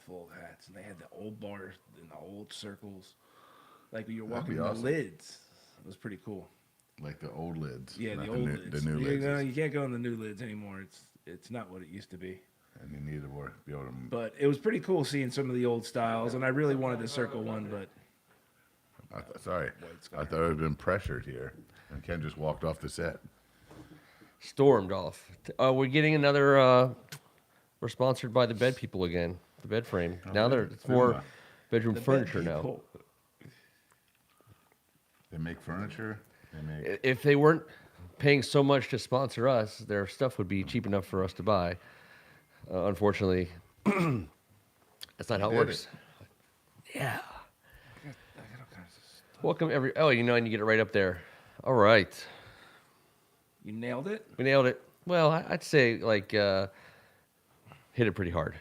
full of hats, and they had the old bars and the old circles, like when you're walking That'd the be awesome. lids. It was pretty cool. Like the old lids. Yeah, not the old lids. The new lids. You can't go in the new lids anymore. It's not what it used to be. And you need to be able to. But it was pretty cool seeing some of the old styles, and I really wanted to circle one, but Sorry. I thought I had been pressured here. And Ken just walked off the set. Stormed off. We're getting another. We're sponsored by the Bed People again. The bed frame. Now it's more bedroom furniture now. They make furniture. If they weren't paying so much to sponsor us, their stuff would be cheap enough for us to buy. Unfortunately, that's not how it works. Yeah. Welcome Oh, and you get it right up there. All right. You nailed it? We nailed it. Well, I'd say hit it pretty hard.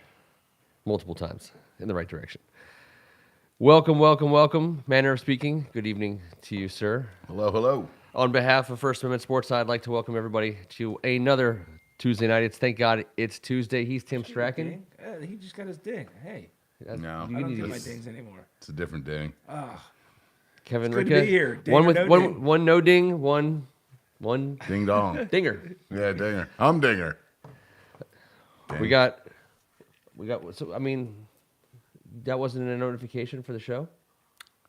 Multiple times in the right direction. Welcome, welcome, welcome. Manner of speaking. Good evening to you, sir. Hello, hello. On behalf of First Amendment Sports, I'd like to welcome everybody to another Tuesday night. Thank God it's Tuesday. He's Tim Strachan. He just got his ding. Hey. No. I don't get my dings anymore. It's a different ding. Kevin It's good Ricka. to be here. Ding One or with no one, ding? one no ding, one Ding dong. dinger. Yeah, dinger. I'm dinger. We got. So I mean, that wasn't a notification for the show.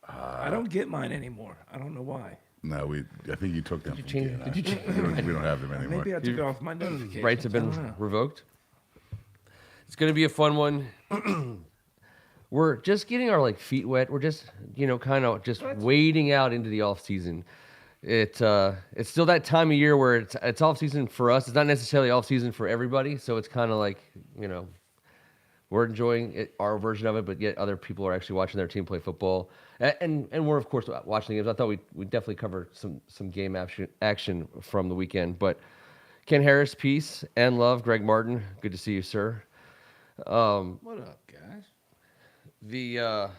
I don't get mine anymore. I don't know why. No, I think you took them. Did you change? We don't have them anymore. Maybe I took it off my notifications. Rights have I don't been know. revoked. It's going to be a fun one. We're just getting our feet wet. We're just kind of just wading out into the off season. It's still that time of year where it's off season for us. It's not necessarily off season for everybody. So it's kind of we're enjoying it, our version of it, but yet other people are actually watching their team play football, and we're of course watching the games. I thought we definitely covered some game action from the weekend. But Ken Harris, peace and love. Greg Martin, good to see you, sir. What up, guys? The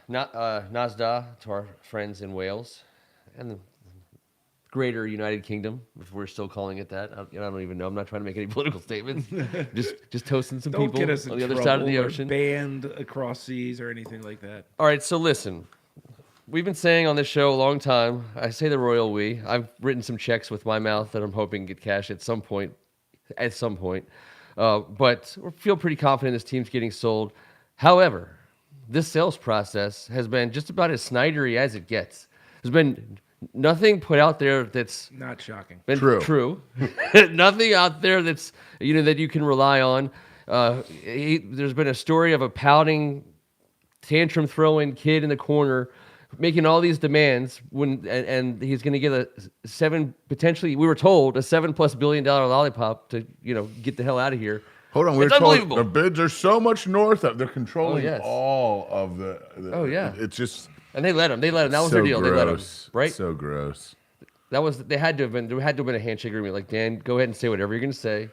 Nasda to our friends in Wales and the Greater United Kingdom, if we're still calling it that. I don't even know. I'm not trying to make any political statements. just toasting some Don't people get us in on the other side of the trouble or ocean. banned across seas or anything like that. All right, so listen. We've been saying on this show a long time, I say the royal we. I've written some checks with my mouth that I'm hoping get cashed at some point. But we feel pretty confident this team's getting sold. However, this sales process has been just about as Snydery as it gets. There's been nothing put out there that's Not shocking. been True. true. Nothing out there that's that you can rely on. There's been a story of a pouting, tantrum throwing kid in the corner making all these demands and he's going to get potentially we were told a $7+ billion lollipop to get the hell out of here. Hold on, we're It's told unbelievable. the bids are so much north of. They're controlling yes. all of the. Oh, yeah. It's just And they let him. That was so their deal. gross. They let him. Right? So gross. There had to have been a handshake agreement. Like, Dan, go ahead and say whatever you're going to say.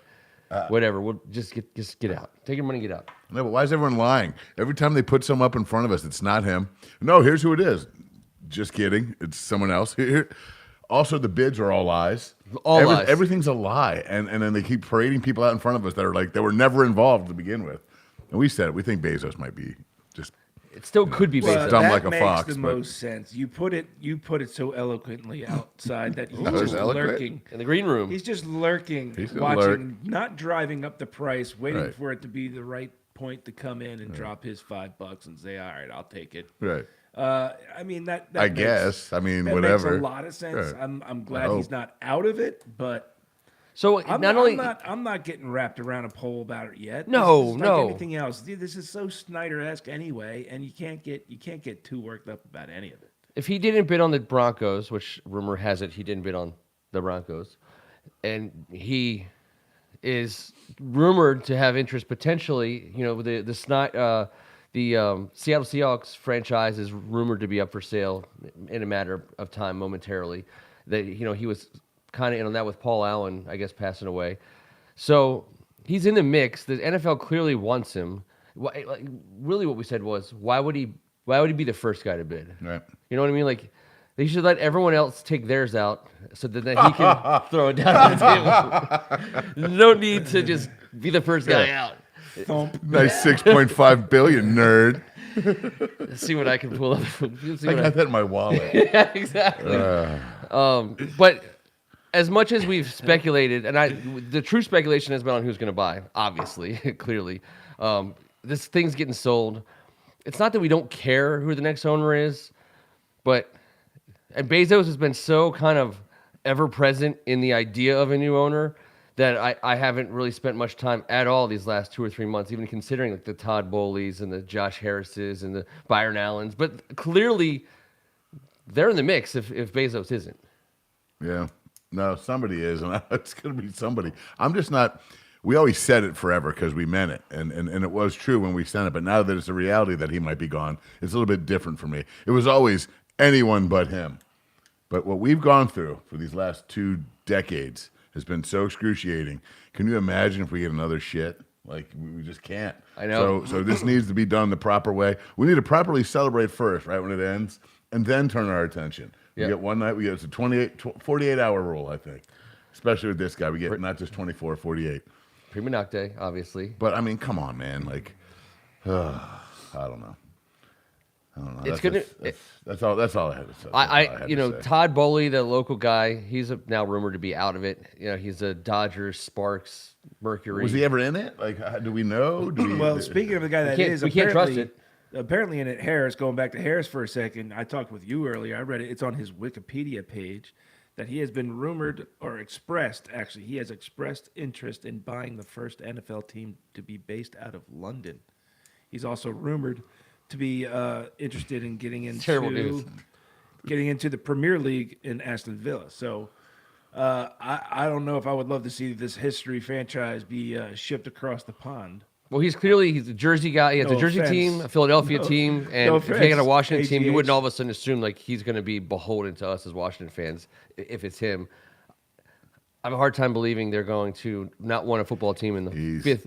Whatever. We'll just get out. Take your money and get out. No, but why is everyone lying? Every time they put some up in front of us, it's not him. No, here's who it is. Just kidding. It's someone else. Also, the bids are all lies. Lies. Everything's a lie. And then they keep parading people out in front of us that are that were never involved to begin with. And we said it. We think Bezos might be just It still could be Well, Bezos. dumb that like a makes fox, the but- most sense. You put it so eloquently outside that he's That was just eloquent? lurking. In the green room. He's just lurking, He's gonna watching, not driving up the price, waiting Right. for it to be the right point to come in and drop his $5 and say, "All right, I'll take it." right. I mean that. I makes- guess. I mean, that whatever. makes a lot of sense. Right. I'm glad I he's hope. not out of it, but So I'm not getting wrapped around a pole about it yet. No, This is no. Like anything else, dude, this is so Snyder-esque anyway, and you can't get too worked up about any of it. if he didn't bid on the Broncos, which rumor has it he didn't bid on the Broncos, and he is rumored to have interest potentially, the Seattle Seahawks franchise is rumored to be up for sale in a matter of time, momentarily. That he was kind of in on that with Paul Allen, I guess, passing away. So he's in the mix. The NFL clearly wants him. Really, what we said was, why would he be the first guy to bid? Right. You know what I mean? Like, they should let everyone else take theirs out so that then he can throw it down on the table. No need to just be the first guy out. Thump. Nice 6.5 billion, nerd. Let's see what I can pull up. See I what got that in my wallet. yeah, exactly. But as much as we've speculated, and the true speculation has been on who's going to buy, obviously, clearly. This thing's getting sold. It's not that we don't care who the next owner is, and Bezos has been so kind of ever present in the idea of a new owner that I haven't really spent much time at all these last 2 or 3 months, even considering like the Todd Bowleys and the Josh Harrises and the Byron Allens. But clearly, they're in the mix if Bezos isn't. Yeah. No, somebody is, and it's going to be somebody. I'm just not. We always said it forever because we meant it, and it was true when we said it. But now that it's a reality that he might be gone, it's a little bit different for me. It was always anyone but him. But what we've gone through for these last 2 decades has been so excruciating. Can you imagine if we get another shit? Like, we just can't. I know. So this needs to be done the proper way. We need to properly celebrate first, right, when it ends, and then turn our attention. We get one night, it's a 48-hour rule, I think. Especially with this guy. We get not just 24, 48. Prima Nocte, obviously. But, I mean, come on, man. Like, I don't know. That's all I had to say. Todd Bowley, the local guy, he's now rumored to be out of it. You know, he's a Dodgers, Sparks, Mercury. Was he ever in it? Like, do we know? Well, speaking of the guy that is, we can't trust it. Apparently, in it, Harris, going back to Harris for a second, I talked with you earlier. I read it. It's on his Wikipedia page that he has been rumored or expressed, actually, he has expressed interest in buying the first NFL team to be based out of London. He's also rumored to be interested in getting into the Premier League in Aston Villa. So I don't know if I would love to see this history franchise be shipped across the pond. Well, he's a Jersey guy. He has a Jersey team, a Philadelphia team, and if he got a Washington team, you wouldn't all of a sudden assume like he's going to be beholden to us as Washington fans if it's him. I have a hard time believing they're going to not want a football team in the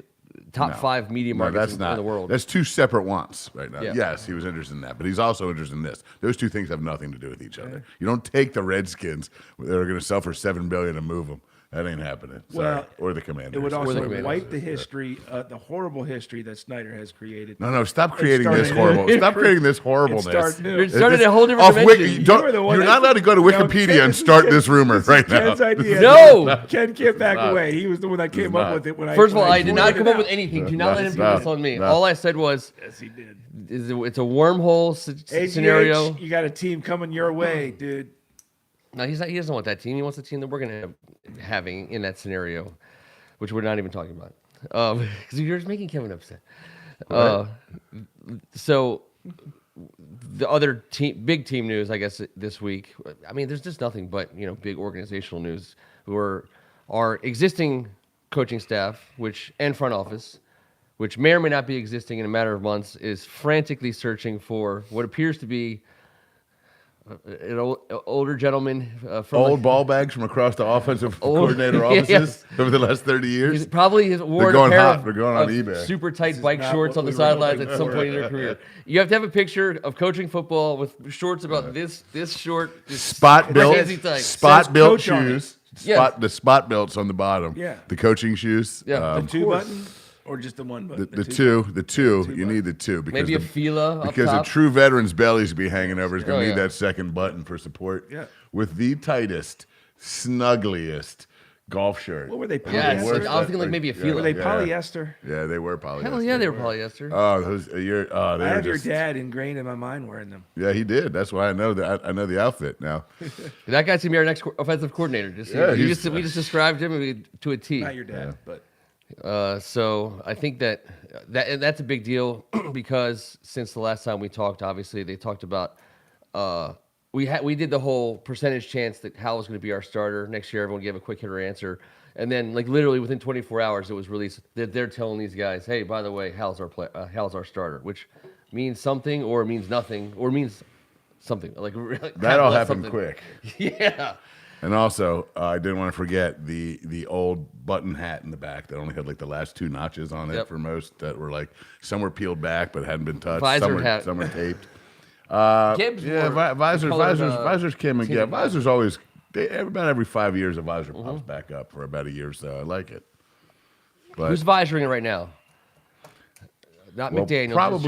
top 5 media markets in the world. That's 2 separate wants right now. Yeah. Yes, he was interested in that, but he's also interested in this. Those 2 things have nothing to do with each other. You don't take the Redskins that are going to sell for $7 billion and move them. That ain't happening. Sorry. Well, or the Commanders. It would also wipe the history, the horrible history that Snyder has created. No, stop creating this horrible. Stop creating this horribleness. You're starting a whole different dimension. You're not allowed to go to Wikipedia and start this rumor right now. Ken's idea. No! Ken can't back away. He was the one that came up with it. First of all, I did not come up with anything. Do not let him do this on me. All I said was, yes, he did. It's a wormhole scenario. You got a team coming your way, dude. No, he doesn't want that team. He wants the team that we're going to have having in that scenario, which we're not even talking about. Because you're just making Kevin upset. So the other big team news, I guess, this week. I mean, there's just nothing but big organizational news. Our existing coaching staff, and front office, which may or may not be existing in a matter of months, is frantically searching for what appears to be an older gentleman from old ball bags from across the offensive coordinator offices over the last 30 years. Probably has worn going a pair hot. They're going on of eBay. super tight bike shorts on the sidelines at some point in their career. You have to have a picture of coaching football with shorts about this short, spot built shoes. Yes. The spot belts on the bottom. Yeah. The coaching shoes. Yeah. The 2 button or just the 1 button? The two. You need the 2 because maybe a fila up because top. a true veteran's bellies to be hanging over is going to need yeah. that second button for support. Yeah. With the tightest, snuggliest golf shirt. What were they? Yes, I was thinking like maybe a fila. Were they polyester? Yeah, they were polyester. Hell yeah, they were polyester. Oh, those they I have just, your dad ingrained in my mind wearing them. Yeah, he did. That's why I know that. I know the outfit now. That guy's gonna be our next offensive coordinator. We just described him to a T. Not your dad, but. So I think that's a big deal because since the last time we talked, obviously they talked about we did the whole percentage chance that Hal was going to be our starter next year. Everyone gave a quick hitter answer, and then like literally within 24 hours it was released that they're telling these guys, hey, by the way, Hal's our starter, which means something or means nothing or means something like that all happened quick. Yeah. And also, I didn't want to forget the old button hat in the back that only had like the last 2 notches on it for most that were like some were peeled back but hadn't been touched. Some were taped. Gibbs visors came and yeah, visors always about every 5 years a visor pops back up for about a year or so. I like it. But who's visoring it right now? Not Well, McDaniel. probably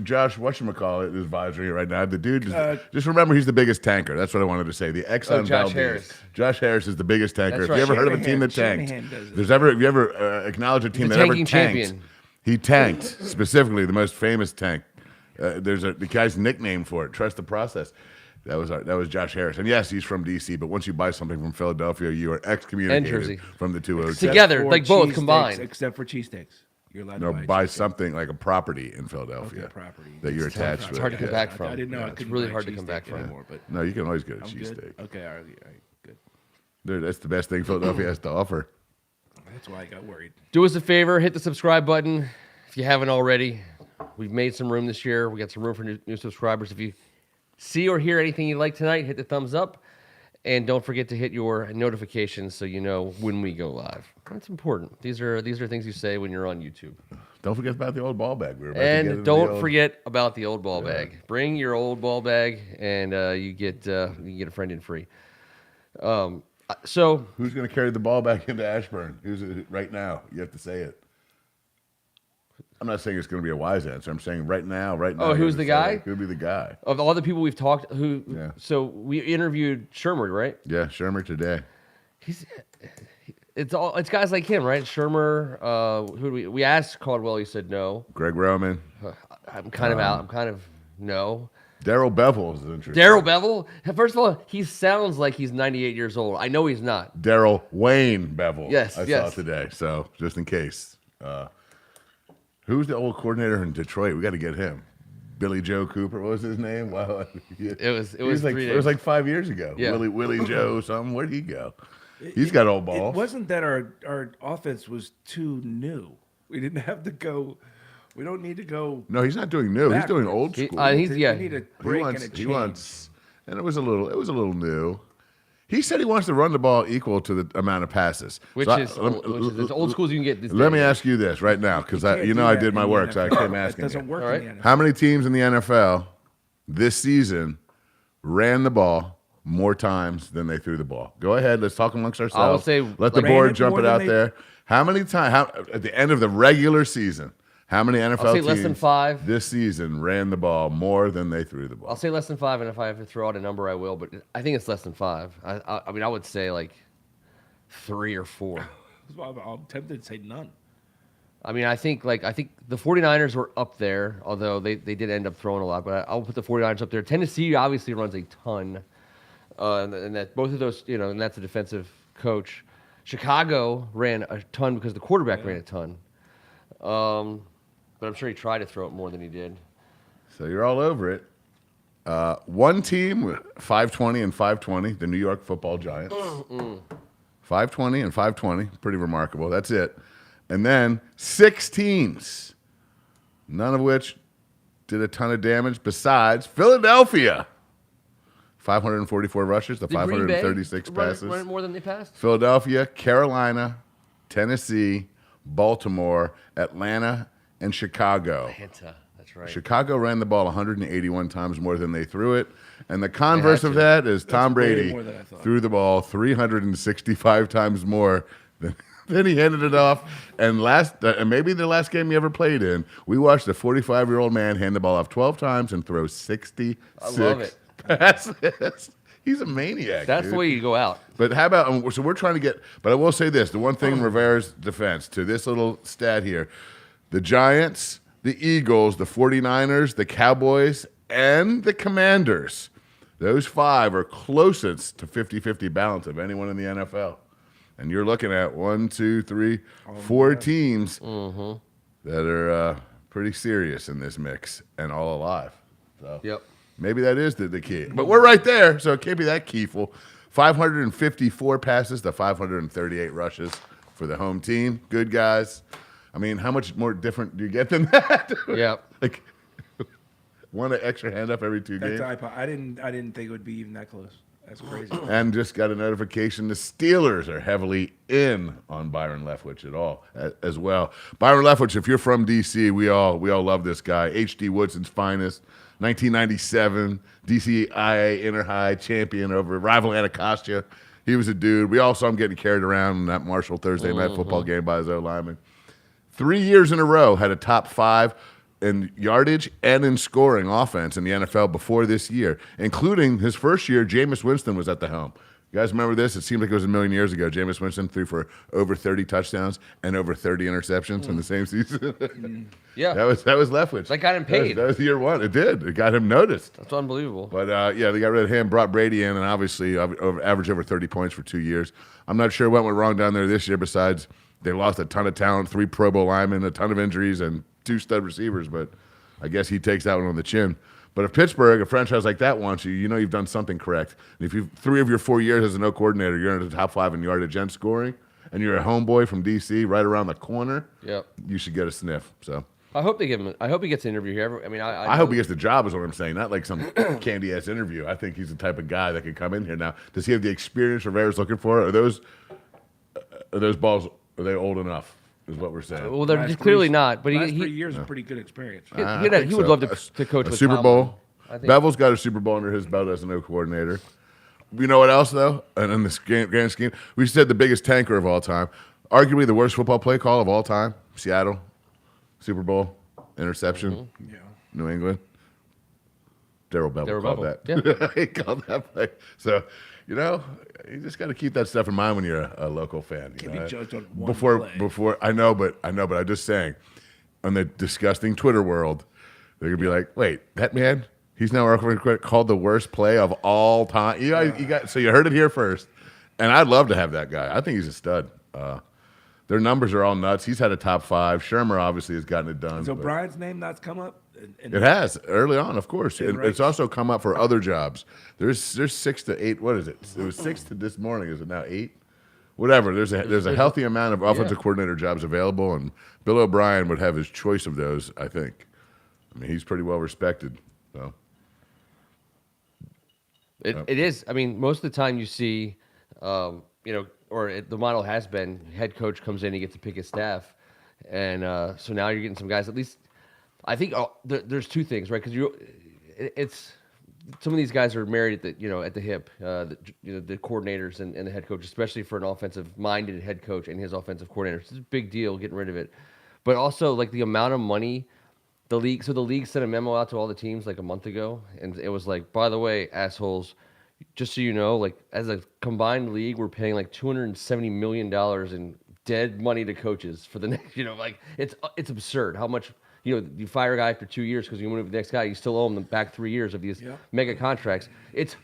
Josh. whatchamacallit is advisory right now. The dude, just remember he's the biggest tanker. That's what I wanted to say. The Exxon Josh Valdez. Harris. Josh Harris is the biggest tanker. That's If right. you ever heard of a team that tanked, Shanahan does it. if you ever acknowledge a team the that ever tanking tanked, champion. he tanked specifically the most famous tank. There's the guy's nickname for it. Trust the process. That was Josh Harris, and yes, he's from DC. But once you buy something from Philadelphia, you are And excommunicated Jersey. from the 202. Together, For like both cheesesteaks, combined. except for cheesesteaks. You're allowed No, to buy cheesesteak. something like a property in Philadelphia Okay, property. that you're It's attached It's with. hard to come Yeah. back I from. didn't know I It's couldn't really buy hard to come back cheesesteak from. anymore, but No, you can always get a I'm cheesesteak. good. Okay, all right, good. Dude, that's the best thing Philadelphia has to offer. That's why I got worried. Do us a favor, hit the subscribe button if you haven't already. We've made some room this year. We got some room for new subscribers. If you see or hear anything you like tonight, hit the thumbs up. And don't forget to hit your notifications so you know when we go live. That's important. These are things you say when you're on YouTube. Don't forget about the old ball bag. We were about to get into And the don't old- forget about the old ball bag. Bring your old ball bag, and you get a friend in free. So Who's going to carry the ball back into Ashburn? Who's it right now? You have to say it. I'm not saying it's going to be a wise answer. I'm saying right now. Oh, you who's have to the say guy? it. Who'd be the guy? of all the people we've talked, Yeah. so we interviewed Shermer, right? Yeah, Shermer today. It's guys like him, right? Shermer. Who do we asked Caldwell? He said no. Greg Roman. I'm kind of out. I'm kind of no. Daryl Bevel is interesting. Daryl Bevel. First of all, he sounds like he's 98 years old. I know he's not. Daryl Wayne Bevel. Yes, I saw yes. it today. So just in case. Who's the old coordinator in Detroit? We got to get him. Billy Joe Cooper. What was his name? Wow. It was like 3 it was days. like 5 years ago. Yeah. Willie Joe something. Where'd he go? He's got old It balls. wasn't that our offense was too new. We didn't have to go. We don't need to go. No, he's not doing new. He's doing old He- school. he's- yeah. We need a He break wants, and a he change. wants, and it was a little new. He said he wants to run the ball equal to the amount of passes. Which So is as old school as you can get. This Let day. me ask you this right now, because can't do I that did my in the work, so I NFL. came That asking doesn't you. work All right. in the NFL. How many teams in the NFL this season ran the ball more times than they threw the ball? Go ahead, let's talk amongst ourselves. say, Let the like- board Ran it jump more it than out they- there. How many times? At the end of the regular season? How many NFL say teams less than 5. this season ran the ball more than they threw the ball? I'll say less than 5, and if I have to throw out a number, I will. But I think it's less than 5. I mean, I would say like 3 or 4. I'm tempted to say none. I mean, I think the 49ers were up there, although they did end up throwing a lot. But I'll put the 49ers up there. Tennessee obviously runs a ton, and that both of those, and that's a defensive coach. Chicago ran a ton because the quarterback ran a ton. But I'm sure he tried to throw it more than he did. So you're all over it. One team, 520 and 520, the New York Football Giants. 520 and 520, pretty remarkable. That's it. And then 6 teams, none of which did a ton of damage besides Philadelphia. 544 rushes to Did Green Bay 536 passes. run more than they passed? Philadelphia, Carolina, Tennessee, Baltimore, Atlanta, and Chicago. Atlanta, that's right. Chicago ran the ball 181 times more than they threw it. And the converse They of had that is Tom way Brady more than I thought. threw the ball 365 times more than he handed it off. And maybe the last game he ever played in, we watched a 45-year-old man hand the ball off 12 times and throw 66 I love it. passes. He's a maniac. That's dude. the way you go out. But how about, so we're trying to get, but I will say this, the one thing in Rivera's defense to this little stat here, the Giants, the Eagles, the 49ers, the Cowboys, and the Commanders, those 5 are closest to 50-50 balance of anyone in the NFL. And you're looking at 1, 2, 3, 4 teams that are pretty serious in this mix and all alive. So. Yep. Maybe that is the key. But we're right there, so it can't be that keyful. 554 passes to 538 rushes for the home team. Good guys. I mean, how much more different do you get than that? Yep. Like one extra hand up every 2 That's games. I didn't think it would be even that close. That's crazy. And just got a notification the Steelers are heavily in on Byron Leftwich as well. Byron Leftwich, if you're from DC, we all love this guy. H.D. Woodson's finest. 1997 DCIA Inter-High champion over rival Anacostia. He was a dude. We all saw him getting carried around in that Marshall Thursday night football game by his O-lineman. 3 years in a row had a top 5 in yardage and in scoring offense in the NFL before this year, including his first year. Jameis Winston was at the helm. You guys remember this? It seemed like it was a million years ago. Jameis Winston threw for over 30 touchdowns and over 30 interceptions in the same season. Yeah. That was Leftwich. That got him paid. That was year one. It did. It got him noticed. That's unbelievable. But, they got rid of him, brought Brady in, and obviously averaged over 30 points for 2 years. I'm not sure what went wrong down there this year besides they lost a ton of talent, 3 Pro Bowl linemen, a ton of injuries, and 2 stud receivers. But I guess he takes that one on the chin. But if Pittsburgh, a franchise like that wants you, you know you've done something correct. And if you 3 of your 4 years as a no coordinator, you're in the top 5 in yardage and scoring, and you're a homeboy from D.C. right around the corner, Yep. you should get a sniff. So I hope they give him. I hope he gets an interview here. I mean, I hope he gets the job is what I'm saying, not like some candy ass interview. I think he's the type of guy that could come in here now. Does he have the experience Rivera's looking for? Are those balls? Are they old enough? Is what we're saying. Well, they're clearly not. But last he 3 years of pretty good experience. he I would think love so. to coach a with Super Tomlin. Bowl. I think- Bevel's got a Super Bowl under his belt as a no coordinator. You know what else though? And in this grand scheme, we said the biggest tanker of all time, arguably the worst football play call of all time. Seattle, Super Bowl, interception. Yeah. New England. Darryl Bevel Darryl called Bevel, that. He called that play. So, you just got to keep that stuff in mind when you're a local fan. Can't be judged on one before play. I know, but I'm just saying, on the disgusting Twitter world, they're gonna be like, wait, that man, he's now called the worst play of all time. You heard it here first, and I'd love to have that guy. I think he's a stud. Their numbers are all nuts. He's had a top 5. Shermer obviously has gotten it done. So but- Brian's name not come up? It has early on, of course. And right. it's also come up for other jobs. There's 6 to 8. What is it? It was 6 to this morning. Is it now 8? Whatever. There's a healthy amount of offensive coordinator jobs available, and Bill O'Brien would have his choice of those. I think. I mean, he's pretty well respected. So It is. I mean, most of the time you see, the model has been head coach comes in, he gets to pick his staff, and so now you're getting some guys. At least, I think there's 2 things, right? Because it's some of these guys are married at the hip, the coordinators and the head coach, especially for an offensive-minded head coach and his offensive coordinator. It's a big deal getting rid of it, but also like the amount of money. The league sent a memo out to all the teams like a month ago, and it was like, by the way, assholes, just so you know, like as a combined league, we're paying like $270 million in dead money to coaches for the next, like it's absurd how much, you fire a guy after 2 years because you move the next guy, you still owe him the back 3 years of these mega contracts. It's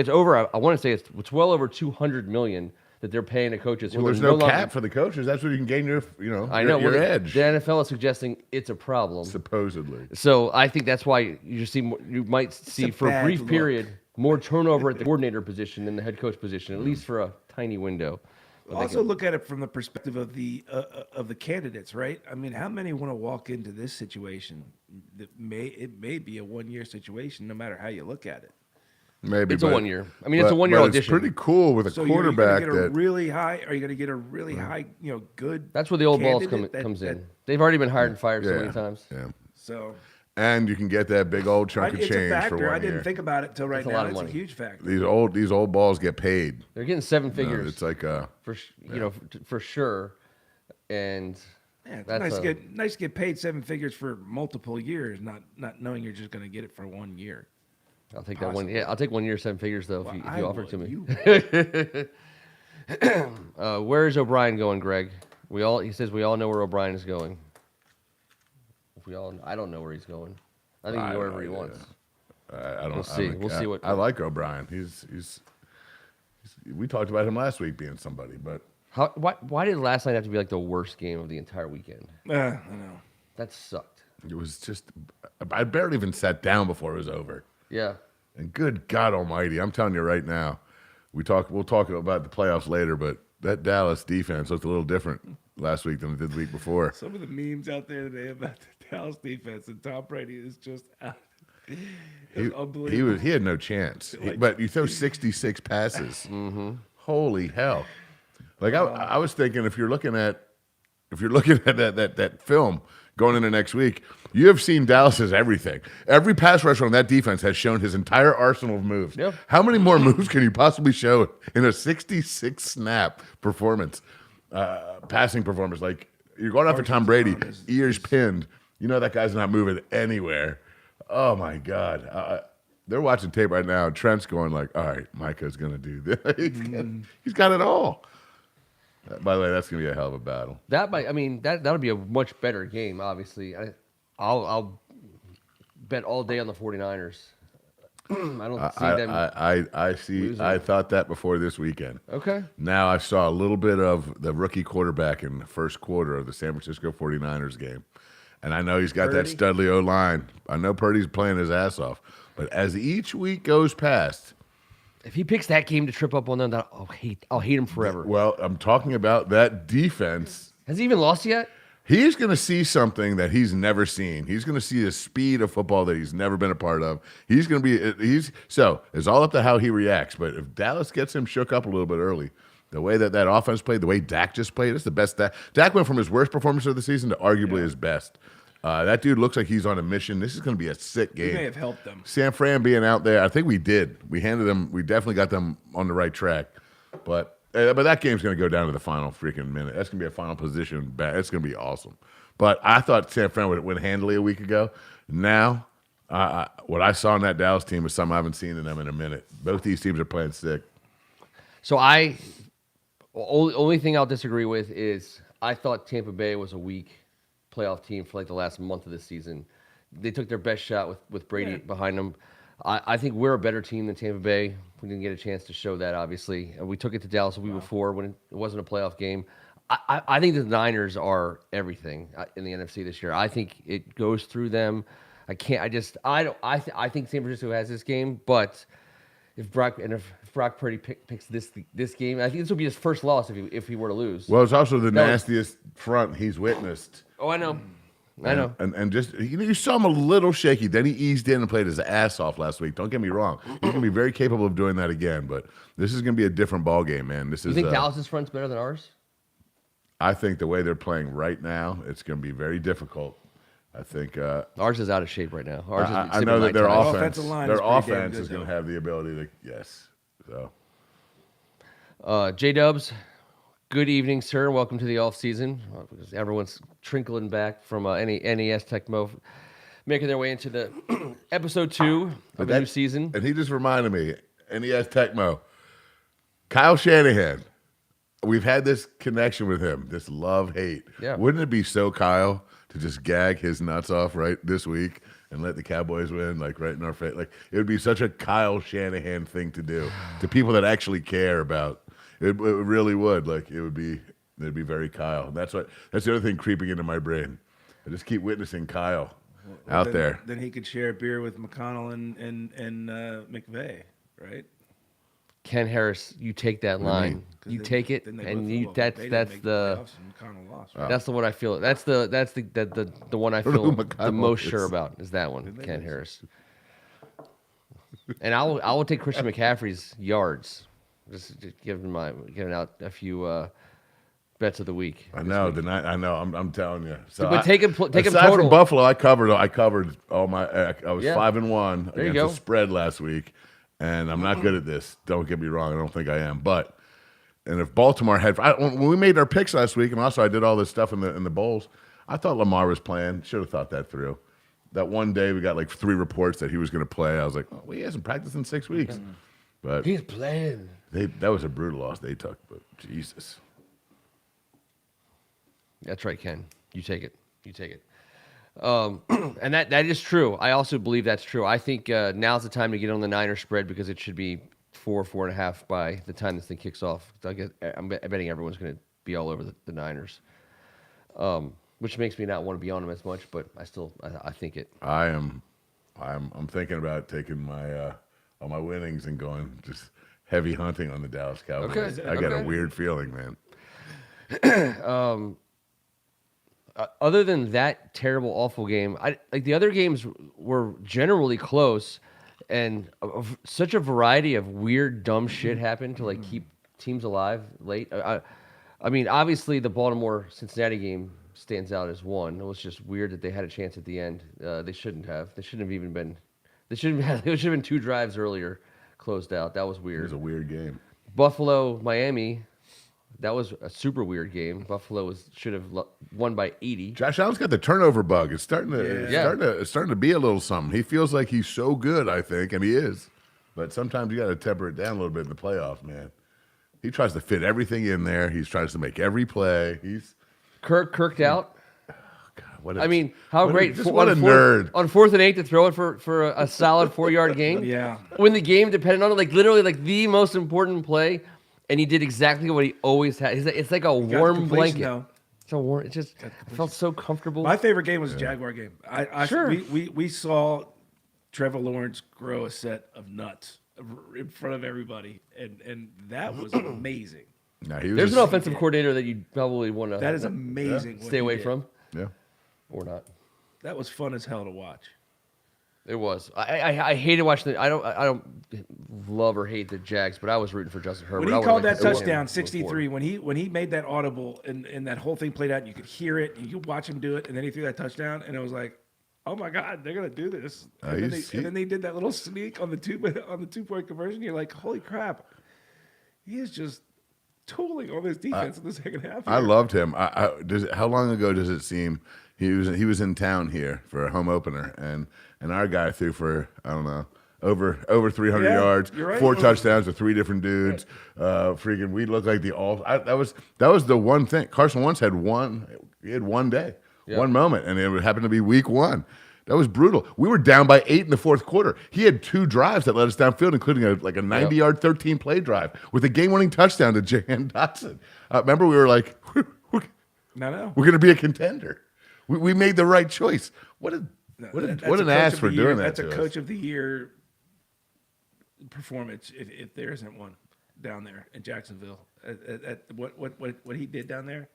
over. I want to say it's well over $200 million that they're paying to coaches. well, who there's are no longer, cap for the coaches. That's where you can gain your I know your well, edge. The NFL is suggesting it's a problem. Supposedly. So I think that's why you might see a for a bad brief look. period more turnover at the coordinator position than the head coach position, at least for a tiny window. Also, look at it from the perspective of the candidates, right? I mean, how many want to walk into this situation? It may be a 1-year situation, no matter how you look at it. Maybe It's a but- 1 year. I mean, it's a 1 year but audition. It's pretty cool with a So quarterback you're gonna get a that. really high. Are you going to get a really high, good? That's where the old balls candidate comes that- in. They've already been hired and fired so many times. Yeah. So And you can get that big old chunk of it's a change for factor. 1 I didn't year. think about it till right That's a now. lot of It's a money. huge factor. These old balls get paid. They're getting 7 figures It's like for sure. And Yeah, it's that's nice to get paid 7 figures for multiple years, not knowing you're just going to get it for 1 year. I'll take that one. Yeah, I'll take 1 year, 7 figures though, if I you offer it to would. me. Where is O'Brien going, Greg? He says we all know where O'Brien is going. I don't know where he's going. I think he can go wherever he wants. I don't. We'll see. We'll see what. I like O'Brien. He's. We talked about him last week being somebody, but Why did last night have to be like the worst game of the entire weekend? I know. That sucked. it was just. I barely even sat down before it was over. Yeah. And good God Almighty, I'm telling you right now, we'll talk about the playoffs later, but that Dallas defense looked a little different last week than it did the week before. Some of the memes out there today about the Dallas defense and Tom Brady is just out. It's unbelievable. He had no chance. But you throw 66 passes. Holy hell! Like I was thinking, if you're looking at that film going into next week, you have seen Dallas's everything. Every pass rusher on that defense has shown his entire arsenal of moves. Yep. How many more moves can you possibly show in a 66 snap performance, passing performance? Like You're going after Tom Brady, Arkansas is- ears pinned. You know that guy's not moving anywhere. Oh my God. They're watching tape right now. Trent's going like, all right, Micah's going to do this. He's got it all. By the way, that's going to be a hell of a battle. That'll be a much better game. Obviously, I'll bet all day on the 49ers. I don't see them. I see. losing. I thought that before this weekend. Okay. Now I saw a little bit of the rookie quarterback in the first quarter of the San Francisco 49ers game. And I know he's got that Purdy? Studley O-line. I know Purdy's playing his ass off. But as each week goes past, If he picks that game to trip up on them, I'll hate him forever. well, I'm talking about that defense. Has he even lost yet? He's going to see something that he's never seen. He's going to see a speed of football that he's never been a part of. He's going to be so it's all up to how he reacts. But if Dallas gets him shook up a little bit early, the way that offense played, the way Dak just played, it's the best. Dak went from his worst performance of the season to arguably his best. That dude looks like he's on a mission. This is going to be a sick game. He may have helped them. San Fran being out there, I think we did. We handed them. We definitely got them on the right track. But that game's going to go down to the final freaking minute. That's going to be a final position. It's going to be awesome. But I thought San Fran would win handily a week ago. Now, what I saw in that Dallas team is something I haven't seen in them in a minute. Both these teams are playing sick. So only thing I'll disagree with is I thought Tampa Bay was a weak playoff team for like the last month of the season. They took their best shot with Brady behind them. I think we're a better team than Tampa Bay. We didn't get a chance to show that, obviously. And we took it to Dallas a week before when it wasn't a playoff game. I think the Niners are everything in the NFC this year. I think it goes through them. I think San Francisco has this game, but if Brock Purdy picks this game, I think this will be his first loss if he were to lose. Well, it's also the No. nastiest front he's witnessed. Oh, I know. I know. And just you saw him a little shaky. Then he eased in and played his ass off last week. Don't get me wrong. He's going to be very capable of doing that again. But this is going to be a different ball game, man. You think Dallas's front's better than ours? I think the way they're playing right now, it's going to be very difficult. I think Ours is out of shape right now. Ours I know that their nighttime. offense, Offensive line their is pretty damn offense good, is going to though. have the ability to yes. So J-Dubs, good evening, sir. Welcome to the off season. Everyone's trickling back from NES Tecmo, making their way into the episode 2 of the new season. And he just reminded me, NES Tecmo, Kyle Shanahan. We've had this connection with him, this love-hate. Yeah. Wouldn't it be so Kyle to just gag his nuts off right this week and let the Cowboys win, like right in our face? Like it would be such a Kyle Shanahan thing to do to people that actually care about. It really would. Like it'd be very Kyle. That's the other thing creeping into my brain. I just keep witnessing Kyle out there. Then he could share a beer with McConnell and McVay, right? Ken Harris, you take that line. 'Cause You then- take it, then they and both- you well, that's they didn't that's make the playoffs and McConnell lost, right? that's the one I feel. That's the one I don't know feel who the McConnell most is. sure about is that one, It Ken is. Harris. And I will take Christian McCaffrey's yards. Just giving out a few bets of the week. I know. I know. I'm telling you. So But take him aside total. from Buffalo, I covered all my. I was Yeah. 5-1 There you against go. the spread last week, and I'm not good at this. Don't get me wrong. I don't think I am. But and if Baltimore had when we made our picks last week, and also I did all this stuff in the bowls, I thought Lamar was playing. Should have thought that through. That one day we got like 3 reports that he was going to play. I was like, well, he hasn't practiced in 6 weeks. But He's playing. that was a brutal loss they took. But Jesus. That's right, Ken. You take it. You take it. And that is true. I also believe that's true. I think now's the time to get on the Niners spread because it should be 4.5 by the time this thing kicks off. I'm betting everyone's going to be all over the Niners, which makes me not want to be on them as much. But I think it. I'm thinking about taking my all my winnings and going just heavy hunting on the Dallas Cowboys. Okay, I got a okay. weird feeling, man. Other than that terrible, awful game, like the other games were generally close, and such a variety of weird, dumb shit happened to like keep teams alive late. I mean, obviously the Baltimore-Cincinnati game stands out as one. It was just weird that they had a chance at the end. They shouldn't have. They shouldn't have even been. They shouldn't have. It should have been 2 drives earlier, closed out. That was It weird. was a weird game. Buffalo, Miami. That was a super weird game. Buffalo should have won by 80. Josh Allen's got the turnover bug. It's starting to, Yeah. it's starting to be a little something. He feels like he's so good, I think, and he is. But sometimes you got to temper it down a little bit in the playoffs, man. He tries to fit everything in there. He tries to make every play. He's Kirked out. God, I mean, how great! What a nerd. On 4th and 8 to throw it for a solid 4-yard gain. Yeah. When the game depended on it, like literally, like the most important play, and he did exactly what he always had. It's like a Got the warm completion, blanket. though. It's a warm. It just I felt so comfortable. My favorite game was the Jaguar game. Sure. We saw Trevor Lawrence grow a set of nuts in front of everybody, and that was amazing. No, he was There's an just- offensive coordinator that you probably want to That is amazing. what stay he away did. from, Yeah. or not. That was fun as hell to watch. It was. I hated watching the. I don't love or hate the Jags, but I was rooting for Justin Herbert. When I he would called like that to see him touchdown, move 63, forward. when he made that audible and that whole thing played out, and you could hear it, and you could watch him do it, and then he threw that touchdown, and it was like, oh my God, they're gonna do this. And then they did that little sneak on the 2-point conversion. You're like, holy crap, he is just tooling on this defense in the second half. I here. loved him. How long ago does it seem he was in town here for a home opener, and our guy threw for, I don't know, over 300 Yeah, yards, you're right. 4 touchdowns to 3 different dudes. Freaking, we looked like the all. That was the one thing. Carson Wentz had one. He had one day, one moment, and it happened to be week 1. That was brutal. We were down by 8 in the 4th quarter. He had 2 drives that led us downfield, including a 90-yard, 13-play drive with a game-winning touchdown to Jan Dotson. Remember, we were like, we're going to be a contender. We made the right choice. What an ass for doing that. That's a to us. coach of the year performance if there isn't one down there in Jacksonville. What he did down there,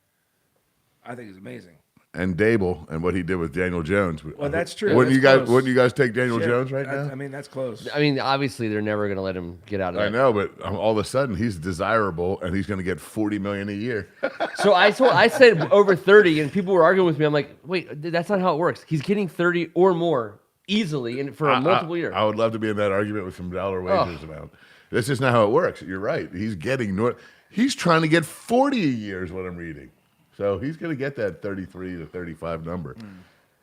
I think is amazing. And Dable and what he did with Daniel Jones. Well, that's true. Wouldn't That's you close. guys take Daniel Shit, Jones right I now? mean, that's close. I mean, obviously they're never going to let him get out of that. I know, but all of a sudden he's desirable and he's going to get $40 million a year. So I said over 30, and people were arguing with me. I'm like, wait, that's not how it works. He's getting 30 or more easily, and for a multiple year. I would love to be in that argument with some dollar wagers amount. That's just not how it works. You're right. He's trying to get 40 a year is what I'm reading. So he's going to get that 33 to 35 number.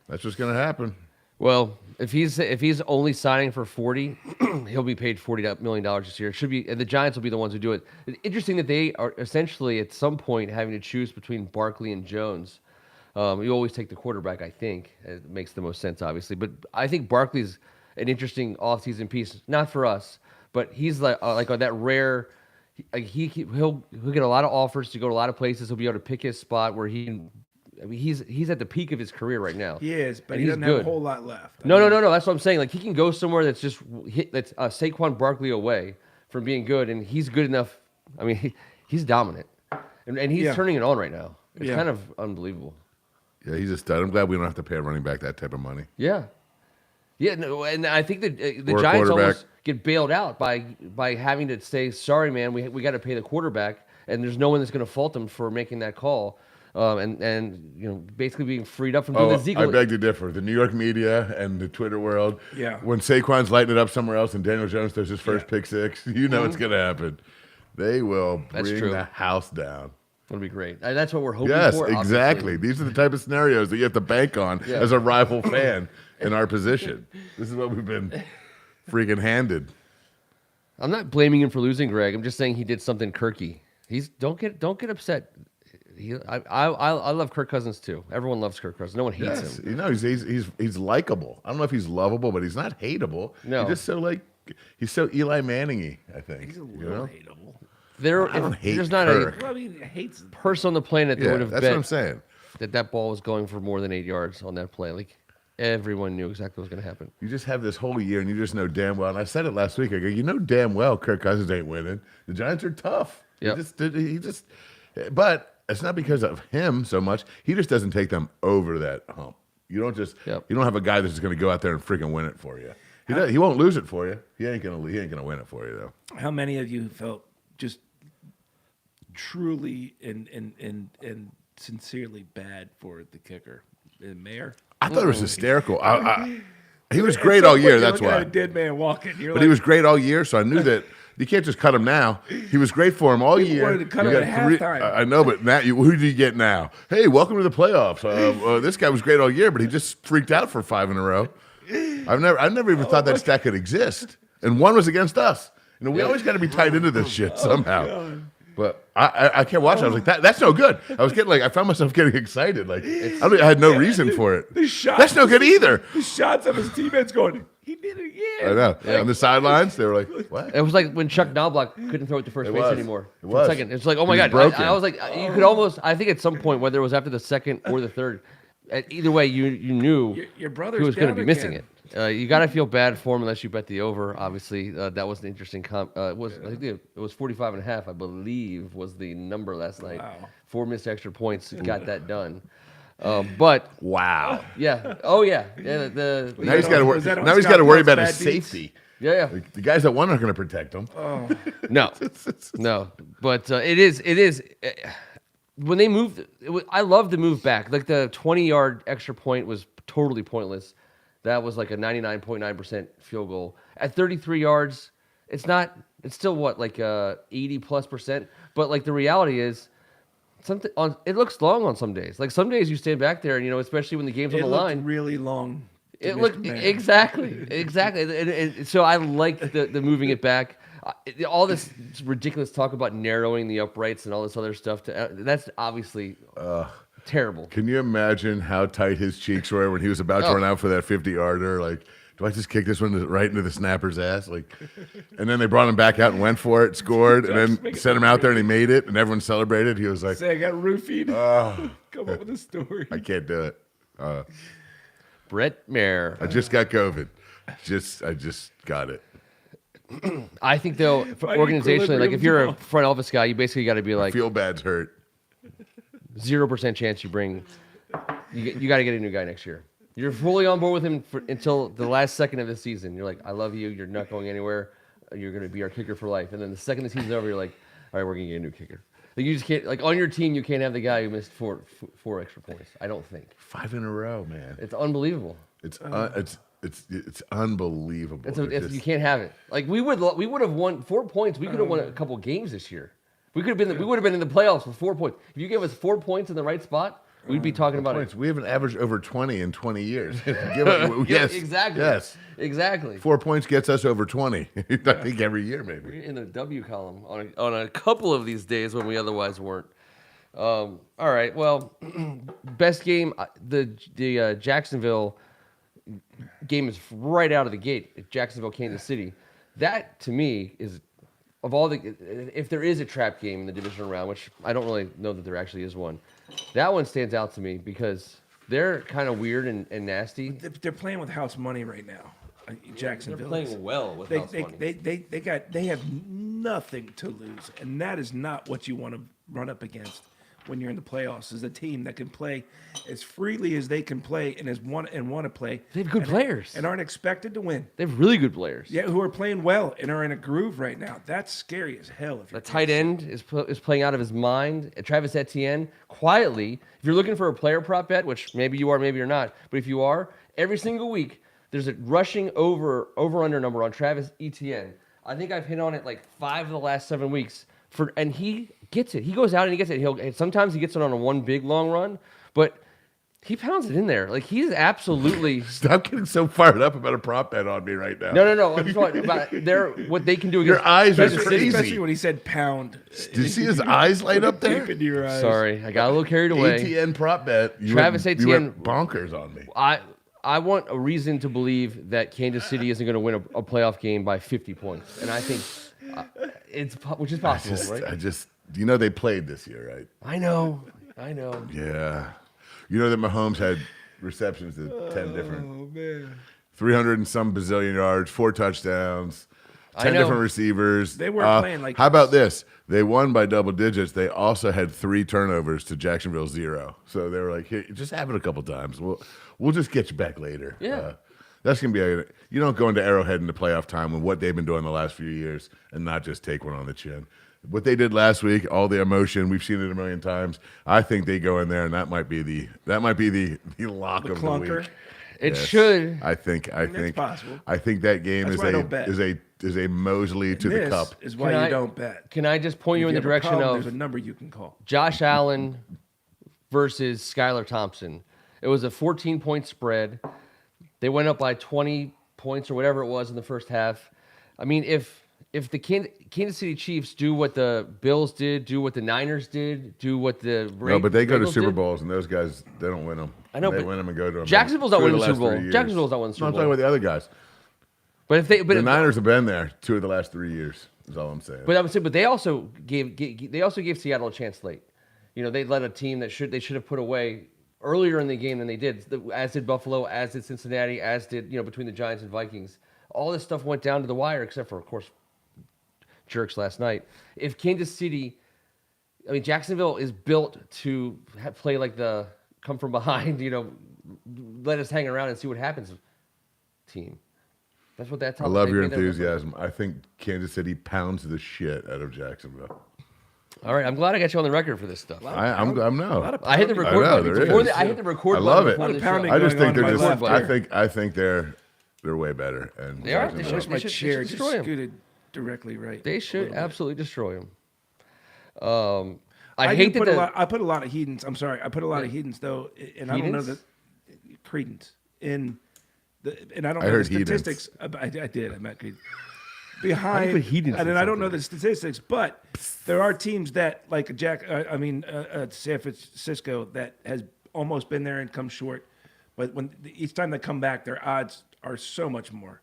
That's what's going to happen. Well, if he's only signing for 40, he'll be paid $40 million this year. It should be, and the Giants will be the ones who do it. It's interesting that they are essentially at some point having to choose between Barkley and Jones. You always take the quarterback, I think. It makes the most sense, obviously. But I think Barkley's an interesting offseason piece, not for us, but he's like that rare. He'll get a lot of offers to go to a lot of places. He'll be able to pick his spot where he's at the peak of his career right now. He is, but And he he's doesn't have a good. whole lot left. No. That's what I'm saying. Like he can go somewhere that's just that's Saquon Barkley away from being good, and he's good enough. I mean, he's dominant, and he's turning it on right now. It's kind of unbelievable. Yeah, he's a stud. I'm glad we don't have to pay a running back that type of money. Yeah. No, and I think that the Or a Giants quarterback. almost get bailed out by having to say, sorry, man, we got to pay the quarterback, and there's no one that's going to fault them for making that call, and basically being freed up from doing the Zeke. I beg to differ. The New York media and the Twitter world, Yeah. when Saquon's lighting it up somewhere else and Daniel Jones does his first pick six, you know it's going to happen. They will That's bring true. the house down. It'll be great. That's what we're hoping Yes, for. exactly. obviously. These are the type of scenarios that you have to bank on as a rival fan in our position. This is what we've been freaking handed. I'm not blaming him for losing, Greg. I'm just saying he did something Kirky. Don't get upset. I love Kirk Cousins too. Everyone loves Kirk Cousins. No one hates Yes, him. he's likable. I don't know if he's lovable, but he's not hateable. No. He's just he's so Eli Manning-y, I think. He's a little hateable. I don't hate There's not Kirk. Well, I mean, he hates. a person on the planet that Yeah, would have that's what I'm bet saying. that ball was going for more than 8 yards on that play. Like everyone knew exactly what was going to happen. You just have this whole year, and you just know damn well. And I said it last week. I go, you know damn well Kirk Cousins ain't winning. The Giants are tough. Yep. But it's not because of him so much. He just doesn't take them over that hump. You don't you don't have a guy that's just going to go out there and freaking win it for you. He won't lose it for you. He ain't gonna win it for you though. How many of you felt just truly and sincerely bad for the kicker, the Mayor? I thought it was hysterical. He was At great some all point, year. you're That's looking at why. a dead man walking. But he was great all year, so I knew that You can't just cut him now. He was great for him all year. wanted to cut You him got at halftime. I know, but now who do you get now? Hey, welcome to the playoffs. This guy was great all year, but he just freaked out for 5 in a row. I've never even thought that stat could exist. And one was against us. We always got to be tied into this shit somehow. But I can't watch it. I was like, that's no good. I found myself getting excited. Like I had no reason for it. The shots, That's no good either. The shots of his teammates going, he did it again. I know. On the sidelines, they were like, what? It was like when Chuck Knobloch couldn't throw it to first base was. anymore. It For a was. second. It's like, oh my He was God. broken. I was like, you could almost, I think at some point, whether it was after the second or the third, either way, you knew Your brother's who was going to down be missing again. it. You got to feel bad for him unless you bet the over. Obviously, that was an interesting. I think it was 45.5. I believe was the number last night. Wow. 4 missed extra points got that done. But Wow. yeah, oh yeah, yeah. Now he's got to worry. Was that on Now he's Scott got to worry Bill's about his bad beats? safety. yeah. Like, the guys that won are going to protect him. No, no. But it is. When they moved, I love the move back. Like the 20-yard extra point was totally pointless. That was like a 99.9% field goal. At 33 yards, it's not. It's still what, like 80+%. But like the reality is, it looks long on some days. Like some days you stand back there, and especially when the game's on It the looked line. really long. to It Mr. looked Mann. exactly. And so I like the moving it back. All this ridiculous talk about narrowing the uprights and all this other stuff. That's obviously terrible. Can you imagine how tight his cheeks were when he was about to run out for that 50-yarder? Like, do I just kick this one right into the snapper's ass? Like, and then they brought him back out and went for it, scored, and then sent him out there and he made it, and everyone celebrated. He was like, Say, I got roofied. Come up with a story. I can't do it. Brett Maher. I just got COVID. I just got it. I think though, organizationally, like if you're a front office guy, you basically got to be like Feel bad's hurt. 0% chance you bring. You got to get a new guy next year. You're fully on board with him until the last second of the season. You're like, I love you. You're not going anywhere. You're going to be our kicker for life. And then the second the season's over, you're like, all right, we're going to get a new kicker. Like you just can't, like on your team, you can't have the guy who missed four extra points. I don't think 5 in a row, man. it's unbelievable. It's unbelievable. You can't have it. Like we would have won 4 points. We could have won a couple games this year. We would have been in the playoffs with 4 points. If you gave us 4 points in the right spot, we'd be talking about it. We haven't averaged over 20 in 20 years. Yes, exactly. Yes, Exactly. 4 points gets us over 20. I think every year maybe. We're in the W column on a couple of these days when we otherwise weren't. All right. Well, best game. The Jacksonville game is right out of the gate. Jacksonville, Kansas City. That to me is of all the. If there is a trap game in the divisional round, which I don't really know that there actually is one, that one stands out to me because they're kind of weird and nasty. They're playing with house money right now. Jacksonville. They're playing well with house money. They have nothing to lose, and that is not what you want to run up against when you're in the playoffs. Is a team that can play as freely as they can play and want to play. They have good players and aren't expected to win. They have really good players. Yeah, who are playing well and are in a groove right now. That's scary as hell. If The tight end is playing out of his mind. Travis Etienne, quietly, if you're looking for a player prop bet, which maybe you are, maybe you're not, but if you are, every single week, there's a rushing over-under number on Travis Etienne. I think I've hit on it like 5 of the last 7 weeks. And he gets it. He goes out and he gets it. Sometimes he gets it on a one big long run, but he pounds it in there. Like he's absolutely. Stop getting so fired up about a prop bet on me right now. No. I'm just talking about what they can do against Your eyes are Kansas City. crazy. Especially when he said pound. Did you see his eyes light up there? Deep into your eyes. Sorry, I got a little carried away. ATN prop bet. Travis You Etienne- went bonkers on me. I want a reason to believe that Kansas City isn't going to win a playoff game by 50 points, and I think which is possible, right? They played this year, right? I know. Yeah. You know that Mahomes had receptions to 10 different. Oh man. 300 and some bazillion yards, 4 touchdowns, I 10 know. different receivers. They weren't playing like How about this. this? They won by double digits. They also had 3 turnovers to Jacksonville's 0. So they were like, "Here, just have it a couple times. We'll just get you back later." Yeah. That's going to be you don't go into Arrowhead in the playoff time with what they've been doing the last few years and not just take one on the chin. What they did last week, all the emotion, we've seen it a million times. I think they go in there and that might be the lock of clunker. the week. It Yes. should. I think It's possible. I think that game That's why I don't bet. is a a Mosley to the This cup. is why Can you I- don't bet. Can I just point If you in the have a direction problem, of there's a number you can call. Josh Allen versus Skylar Thompson? It was a 14-point spread. They went up by 20 points or whatever it was in the first half. I mean, if the Kansas City Chiefs do what the Bills did, do what the Niners did, do what the No, but they go to Bengals Super did- Bowls, and those guys, they don't win them. I know, They but win them and go to them. Jacksonville's not Two of winning the last Super Bowl. 3 years. Jacksonville's not winning the Super No, I'm Bowl. talking about the other guys. But if they, but The Niners have been there 2 of the last 3 years. Is all I'm saying. But I would say, but they also gave Seattle a chance late. You know, they let a team that should have put away earlier in the game than they did. As did Buffalo, as did Cincinnati, as did between the Giants and Vikings. All this stuff went down to the wire, except for of course jerks last night. If Kansas City, I mean Jacksonville is built to play like the come from behind. Let us hang around and see what happens. Team. That's what that's. I love your enthusiasm. I think Kansas City pounds the shit out of Jacksonville. All right, I'm glad I got you on the record for this stuff. I'm no. I hit the record I know, button there before is. I hit the record I love button it. before A lot the of show. pounding. I just going think on they're in my just. left ear. I think they're way better. And They are. They I should- wish my they chair should just destroy 'em. scooted directly right. They a should little bit. absolutely destroy him. I hate do that put I put a lot of Hedons. I'm sorry. I put a lot of Yeah. Hedons though, and I don't know Hedons? the credence in the. And I don't I know heard the statistics. I did. I meant credence. Behind, put Hedons and in I don't know something? the statistics, but there are teams that like San Francisco that has almost been there and come short, but each time they come back, their odds are so much more.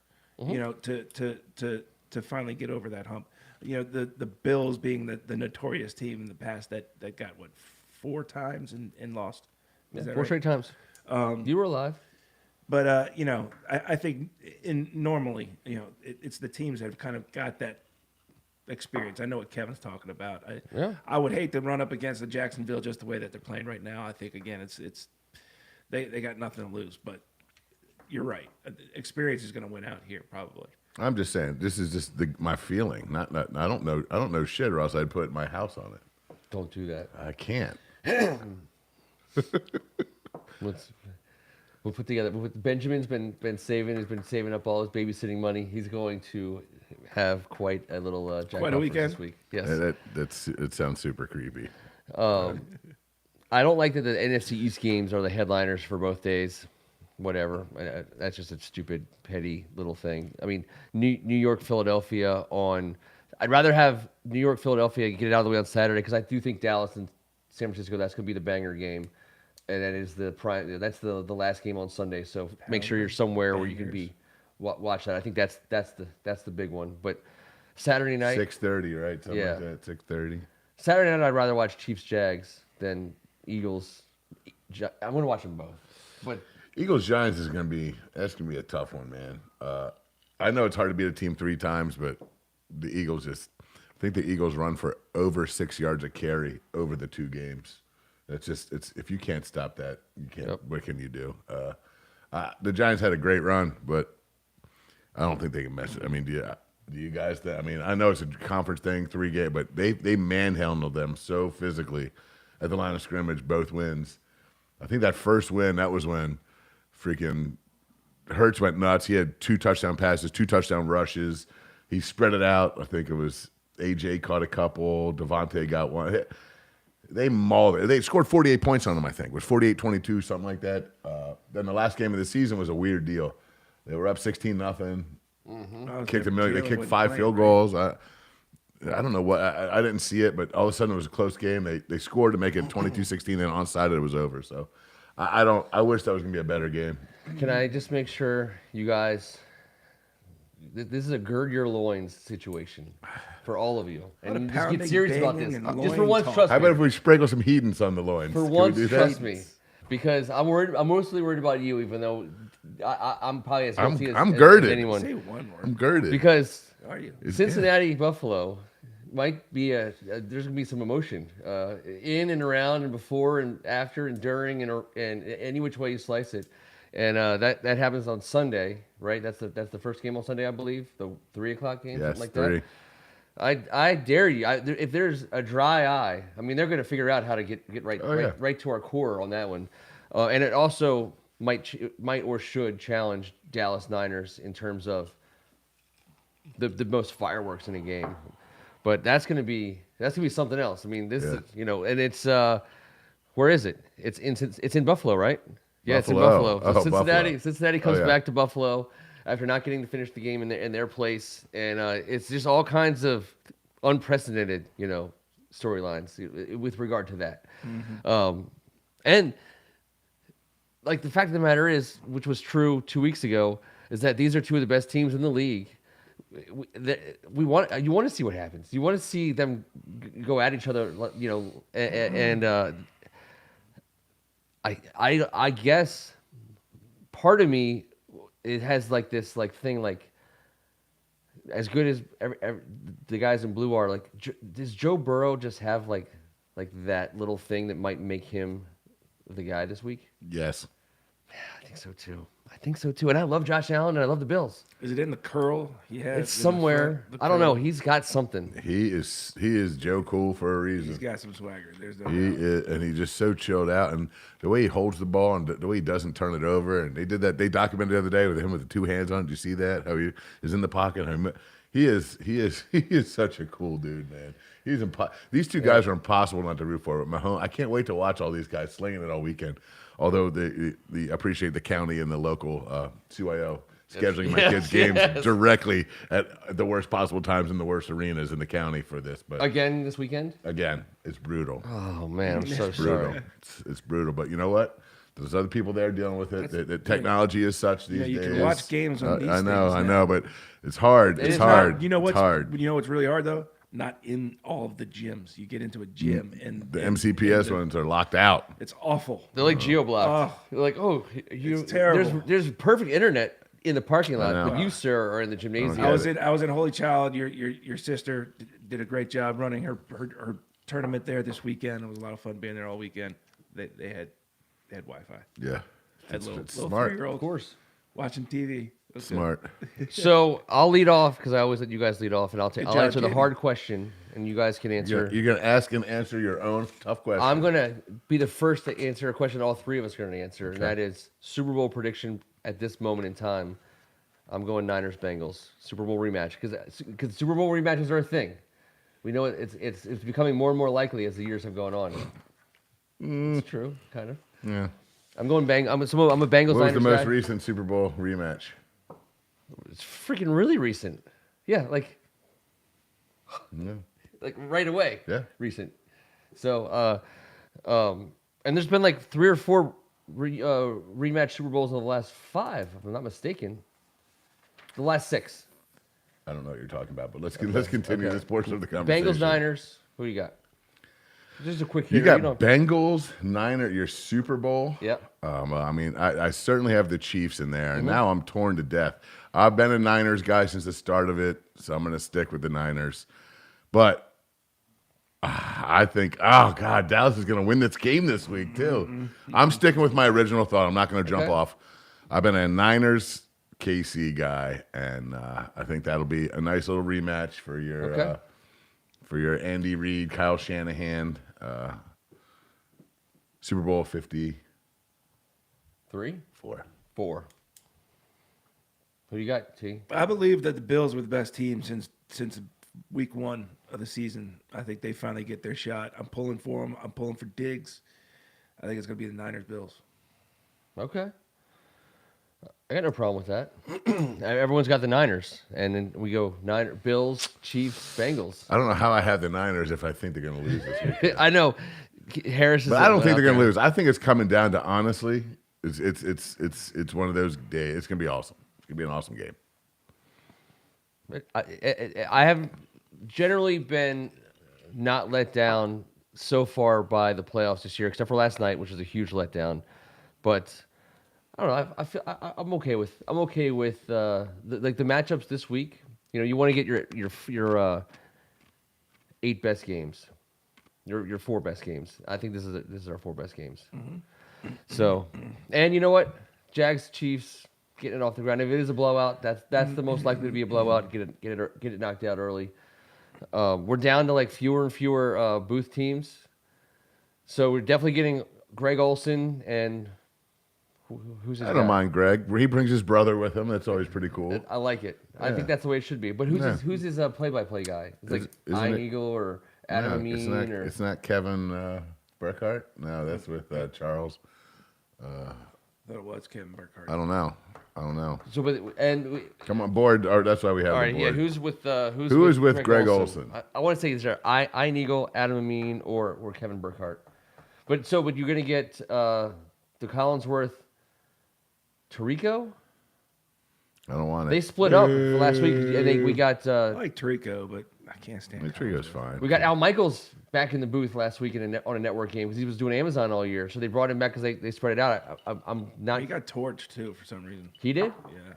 To finally get over that hump. The Bills being the notorious team in the past that got 4 times and lost. Is that 4 right? straight times. You were alive. But I think normally it's the teams that have kind of got that experience. I know what Kevin's talking about. I would hate to run up against the Jacksonville just the way that they're playing right now. I think again it's they got nothing to lose. But you're right. Experience is going to win out here probably. I'm just saying this is just my feeling. Not I don't know shit, or else I'd put my house on it. Don't do that. I can't. We'll put together. Benjamin's been saving. He's been saving up all his babysitting money. He's going to have quite a little jack Quite a off weekend? this week. Yes. It sounds super creepy. I don't like that the NFC East games are the headliners for both days. Whatever. That's just a stupid, petty little thing. I mean, New York, Philadelphia on. I'd rather have New York, Philadelphia get it out of the way on Saturday because I do think Dallas and San Francisco, that's going to be the banger game. And that is the prime. That's the last game on Sunday. So make sure you're somewhere where you can be watch that. I think that's the big one. But Saturday night, 6:30, right? Something Yeah. like that. 6:30. Saturday night, I'd rather watch Chiefs Jags than Eagles. I'm going to watch them both. But Eagles Giants is gonna be a tough one, man. I know it's hard to beat a team 3 times, but the Eagles I think the Eagles run for over 6 yards a carry over the 2 games. It's if you can't stop that, you can't. Yep. What can you do? The Giants had a great run, but I don't think they can mess it. I mean, do you guys? I mean, I know it's a conference thing, 3 games, but they manhandled them so physically at the line of scrimmage, both wins. I think that first win, that was when freaking Hurts went nuts. He had 2 touchdown passes, 2 touchdown rushes. He spread it out. I think it was AJ caught a couple. Devontae got one. They mauled it. They scored 48 points on them, I think. It was 48-22, something like that. Then the last game of the season was a weird deal. They were up 16-0. Kicked a million. They kicked 5 field goals. I don't know what. I didn't see it, but all of a sudden it was a close game. They scored to make it 22-16, and onside it was over. So I wish that was going to be a better game. can I just make sure you guys? This is a gird your loins situation for all of you, and you just pounding, get serious about banging, this. and Just for loin once, talk. trust How me. about if we sprinkle some Hedons on the loins? For Can we once, do that? trust me, because I'm worried. I'm mostly worried about you, even though I'm probably as guilty I'm as girded. anyone. Say one word. I'm girded. Because Are you? Cincinnati, Buffalo might be there's gonna be some emotion in and around and before and after and during and any which way you slice it, and that happens on Sunday, right? That's the first game on Sunday, I believe, the 3:00 game, Yes, something like 3. that. I dare you. If there's a dry eye, I mean, they're going to figure out how to get right yeah. right to our core on that one, and it also might or should challenge Dallas Niners in terms of the most fireworks in a game. But that's gonna be something else. I mean, this is, and it's where is it? It's in Buffalo, right? Yeah, it's in Buffalo. Buffalo. So Oh, Cincinnati Buffalo. Cincinnati comes yeah. back to Buffalo after not getting to finish the game in their place, and it's just all kinds of unprecedented, storylines with regard to that. And like the fact of the matter is, which was true 2 weeks ago, is that these are two of the best teams in the league. You want to see what happens. You want to see them go at each other, and I guess part of me, it has like this like thing like as good as the guys in blue are, like does Joe Burrow just have like that little thing that might make him the guy this week? Yes. I think so too. And I love Josh Allen and I love the Bills. Is it in the curl? He has It's somewhere. I don't know. He's got something. He is Joe Cool for a reason. He's got some swagger. There's no He doubt. is, and he's just so chilled out, and the way he holds the ball, and the way he doesn't turn it over. And they did that. They documented the other day with him with the two hands on. Did you see that? How he is in the pocket. He is such a cool dude, man. These two guys are impossible not to root for. But Mahomes, I can't wait to watch all these guys slinging it all weekend. Although they appreciate the county and the local CYO scheduling my kids' games directly at the worst possible times in the worst arenas in the county for this. But Again this weekend? again, it's brutal. Oh man, I'm so Brutal. sorry. It's brutal. But you know what? There's other people there dealing with it. The technology is such these you days. can watch games on these I know, things I now. know, but it's hard. It's is hard. You know It's what's hard. You know what's really hard though? Not in all of the gyms. You get into a gym and The MCPS ones are locked out. It's awful. They're like geo-blocked. Oh. They're like, It's terrible. There's perfect internet in the parking lot, know. but you, sir, are in the gymnasium. Yeah. I was in Holy Child. Your sister did a great job running her tournament there this weekend. It was a lot of fun being there all weekend. They had Wi-Fi. Yeah. Had It's little smart. 3-year-old Of course. watching TV. It was good. Smart. So I'll lead off because I always let you guys lead off, and I'll Good I'll job, answer the Katie. hard question, and you guys can answer. You're going to ask and answer your own tough question. I'm gonna be the first to answer a question all three of us are gonna answer, and that is Super Bowl prediction at this moment in time. I'm going Niners Bengals Super Bowl rematch because Super Bowl rematches are a thing. We know it's becoming more and more likely as the years have gone on. It's true, kind of. Yeah. I'm going I'm a Bengals What was Niners the most guy. recent Super Bowl rematch? It's freaking really recent. Yeah, like right away. Yeah. Recent. So, and there's been like 3 or 4 rematch Super Bowls in the last 5, if I'm not mistaken. The last 6. I don't know what you're talking about, but let's continue this portion of the conversation. Bengals, Niners. Who you got? Just a quick You hitter. got Bengals, Niners, your Super Bowl. Yep. I mean, I certainly have the Chiefs in there, Mm-hmm. and now I'm torn to death. I've been a Niners guy since the start of it, so I'm going to stick with the Niners. But I think, oh, God, Dallas is going to win this game this week, too. Mm-hmm. I'm sticking with my original thought. I'm not going to jump Okay. off. I've been a Niners KC guy, and I think that'll be a nice little rematch for your Andy Reid, Kyle Shanahan, Super Bowl 54. 3, 4. Who you got, T? I believe that the Bills were the best team since week 1 of the season. I think they finally get their shot. I'm pulling for them. I'm pulling for Diggs. I think it's going to be the Niners Bills. Okay. I got no problem with that. Everyone's got the Niners, and then we go Bills, Chiefs, Bengals. I don't know how I have the Niners if I think they're going to lose this week. I know Harris is. But I don't think out they're going to there. lose. I think it's coming down to, honestly, it's one of those days. It's going to be awesome. It's going to be an awesome game. I have generally been not let down so far by the playoffs this year, except for last night, which was a huge letdown. But I don't know. I'm okay with the matchups this week. You know, you want to get your 8 best games, your 4 best games. I think this is our 4 best games. So, and you know what, Jags Chiefs getting it off the ground. If it is a blowout, that's the most likely to be a blowout. Get it knocked out early. We're down to like fewer and fewer booth teams, so we're definitely getting Greg Olson and Who's his I don't guy? mind Greg. He brings his brother with him. That's always pretty cool. I like it. I Yeah. think that's the way it should be. But who's his play-by-play guy? It's like Isn't Iron it- Eagle or Adam No, Amin or it's not Kevin Burkhart. No, that's with Charles. That was Kevin Burkhardt. I don't know. so. Come on board. Or that's why we have All the right, board. yeah. Who's Who is with Greg Olson? I want to say either Iron Eagle, Adam Amin, or Kevin Burkhardt. But you're gonna get the Collinsworth, Tarico. I don't want it. They split up last week. I think we got I like Tarico, but I can't stand Trigo's fine. we got Al Michaels back in the booth last week on a network game because he was doing Amazon all year. So they brought him back because they spread it out. I'm not. He got torched too for some reason. He did. Yeah.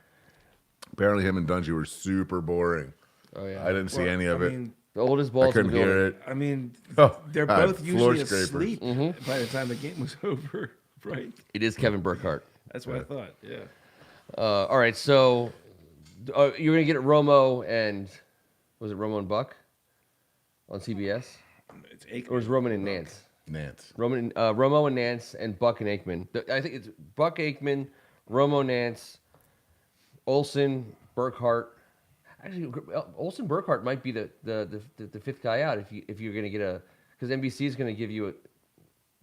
Apparently, him and Dungy were super boring. Oh yeah. I didn't see any of it. The oldest balls. I couldn't hear it. I mean, Oh, they're God, both floor usually scrapers. asleep by the time the game was over, right? It is Kevin Burkhardt. That's what I thought. Yeah. All right, so you're gonna get Romo and was it Romo and Buck on CBS, It's Aikman. or was Roman and Nance? Nance. Romo and Nance and Buck and Aikman. I think it's Buck Aikman, Romo Nance, Olson, Burkhart. Actually, Olson Burkhart might be the fifth guy out if you're gonna get because NBC is gonna give you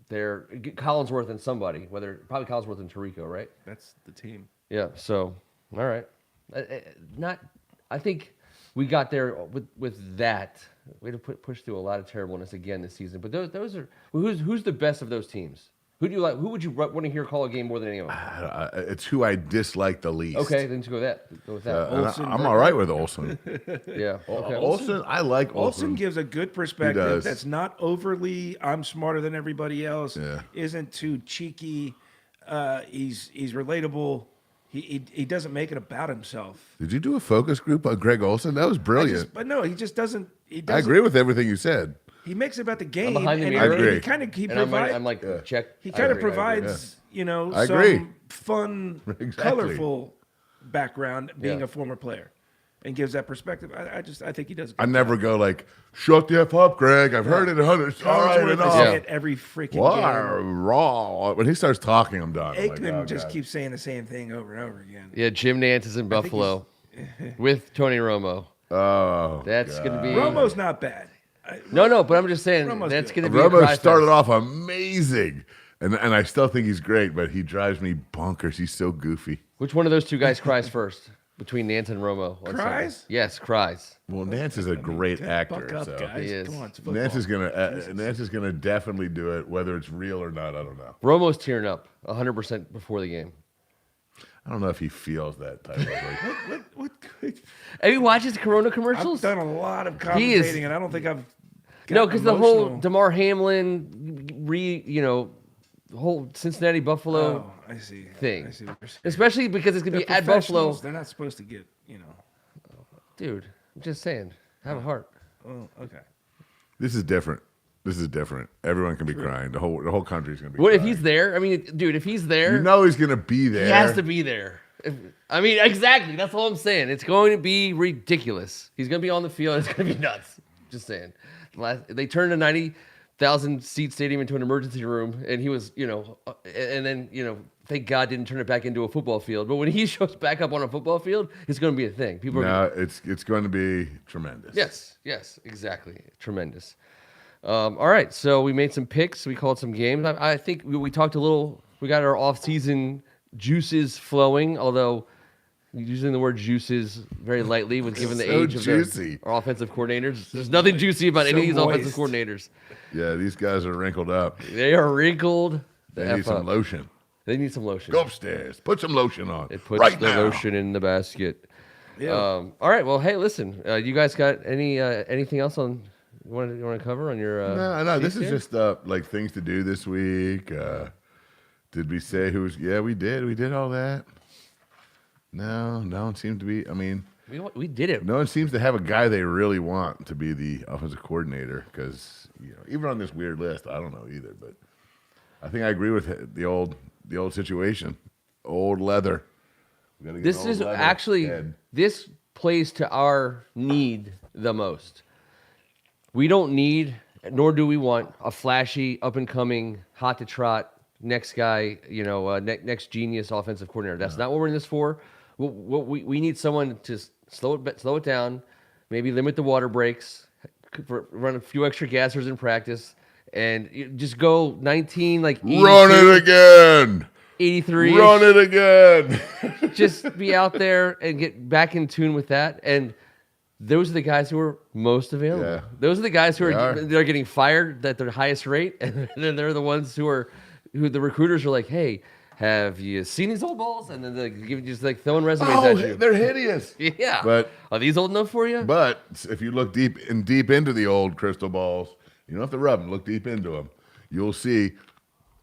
their Collinsworth and somebody, probably Collinsworth and Tarico, right? That's the team. Yeah. So, all right. I think we got there with that. We had to push through a lot of terribleness again this season. But those are who's the best of those teams? Who do you like? Who would you want to hear call a game more than anyone? It's who I dislike the least. Okay, then go with that. And Olsen, I'm all right with Olson. Yeah. Okay. Olson, I like Olsen Olson. gives a good perspective does. that's not overly I'm smarter than everybody else. Yeah. Isn't too cheeky. He's relatable. He doesn't make it about himself. Did you do a focus group on Greg Olson? That was brilliant. But no, he just doesn't. I agree with everything you said. He makes it about the game. behind the and mirror. I agree. He kind of And I'm like check. He I kind of agree, I agree. provides, I some agree. fun, Exactly. colorful background being Yeah. a former player, and gives that perspective. I think he does. A I good never job. go like, shut the F up, Greg. I've heard it 100 All right, Collinsworth is enough. Yeah. at every freaking Wow, game. raw. When he starts talking, I'm done. I'm like, Aikman oh, just God. keeps saying the same thing over and over again. Yeah, Jim Nance is in think Buffalo with Tony Romo. Oh, That's gonna be Romo's not bad. No, but I'm just saying Romo's that's good. gonna be. a Romo cry started fest. off amazing, and I still think he's great, but he drives me bonkers. He's so goofy. Which one of those two guys cries first between Nance and Romo? on Sunday? Cries? Yes, cries. Well, Nance is a great actor. Buck up, so. guys. He is. Come on, it's football. Nance is gonna definitely do it, whether it's real or not. I don't know. Romo's tearing up 100% before the game. I don't know if he feels that type of like. What good? Have you watched his Corona I've commercials? done a lot of He is- commentating, and I don't think I've. No, because the whole emotional. Damar Hamlin, the whole Cincinnati Buffalo Oh, I see. thing. I see what you're saying. Especially because it's going to They're be at Buffalo. professionals. They're not supposed to get, Dude, I'm just saying. Have a heart. Oh, okay. This is different. Everyone can be crying. The whole country's gonna be. What if crying. he's there? I mean, dude, if he's there, You know he's gonna be there. he has to be there. Exactly. That's all I'm saying. It's going to be ridiculous. He's going to be on the field. It's going to be nuts. Just saying. They turned a 90,000 seat stadium into an emergency room, and he was, and then, thank God didn't turn it back into a football field. But when he shows back up on a football field, it's going to be a thing. People are No, it's going to be tremendous. Yes, exactly. Tremendous. All right, so we made some picks. We called some games. I think we talked a little. We got our off-season juices flowing, although using the word juices very lightly with given the So age of juicy. our offensive coordinators. There's nothing juicy about any of these So offensive moist. coordinators. Yeah, these guys are wrinkled up. They are wrinkled. They the need F some up. lotion. They need some lotion. Go upstairs. Put some lotion on. It puts right the now. lotion in the basket. Yeah. All right. Well, hey, listen. You guys got anything else on you want to cover on your? No. This sheet is here? just like things to do this week. Did we say who's? Yeah, we did. We did all that. No one seemed to be. I mean, we did it. no one seems to have a guy they really want to be the offensive coordinator. Because even on this weird list, I don't know either. But I think I agree with the old situation. Old leather. We gotta get This an old is leather actually head. this plays to our need the most. We don't need, nor do we want, a flashy, up and coming, hot to trot next guy, next genius offensive coordinator. That's not what we're in this for. What we need someone to slow it down, maybe limit the water breaks, run a few extra gassers in practice, and just go 19 like 82, Run it again. 83. Run it again. Just be out there and get back in tune with that. And those are the guys who are most available. Yeah. Those are the guys who They are. they're getting fired at their highest rate, and then they're the ones who the recruiters are like, "Hey, have you seen these old balls?" And then they just like throwing resumes at you. They're hideous. Yeah, But are these old enough for you? But if you look deep into the old crystal balls, you don't have to rub them. Look deep into them. You'll see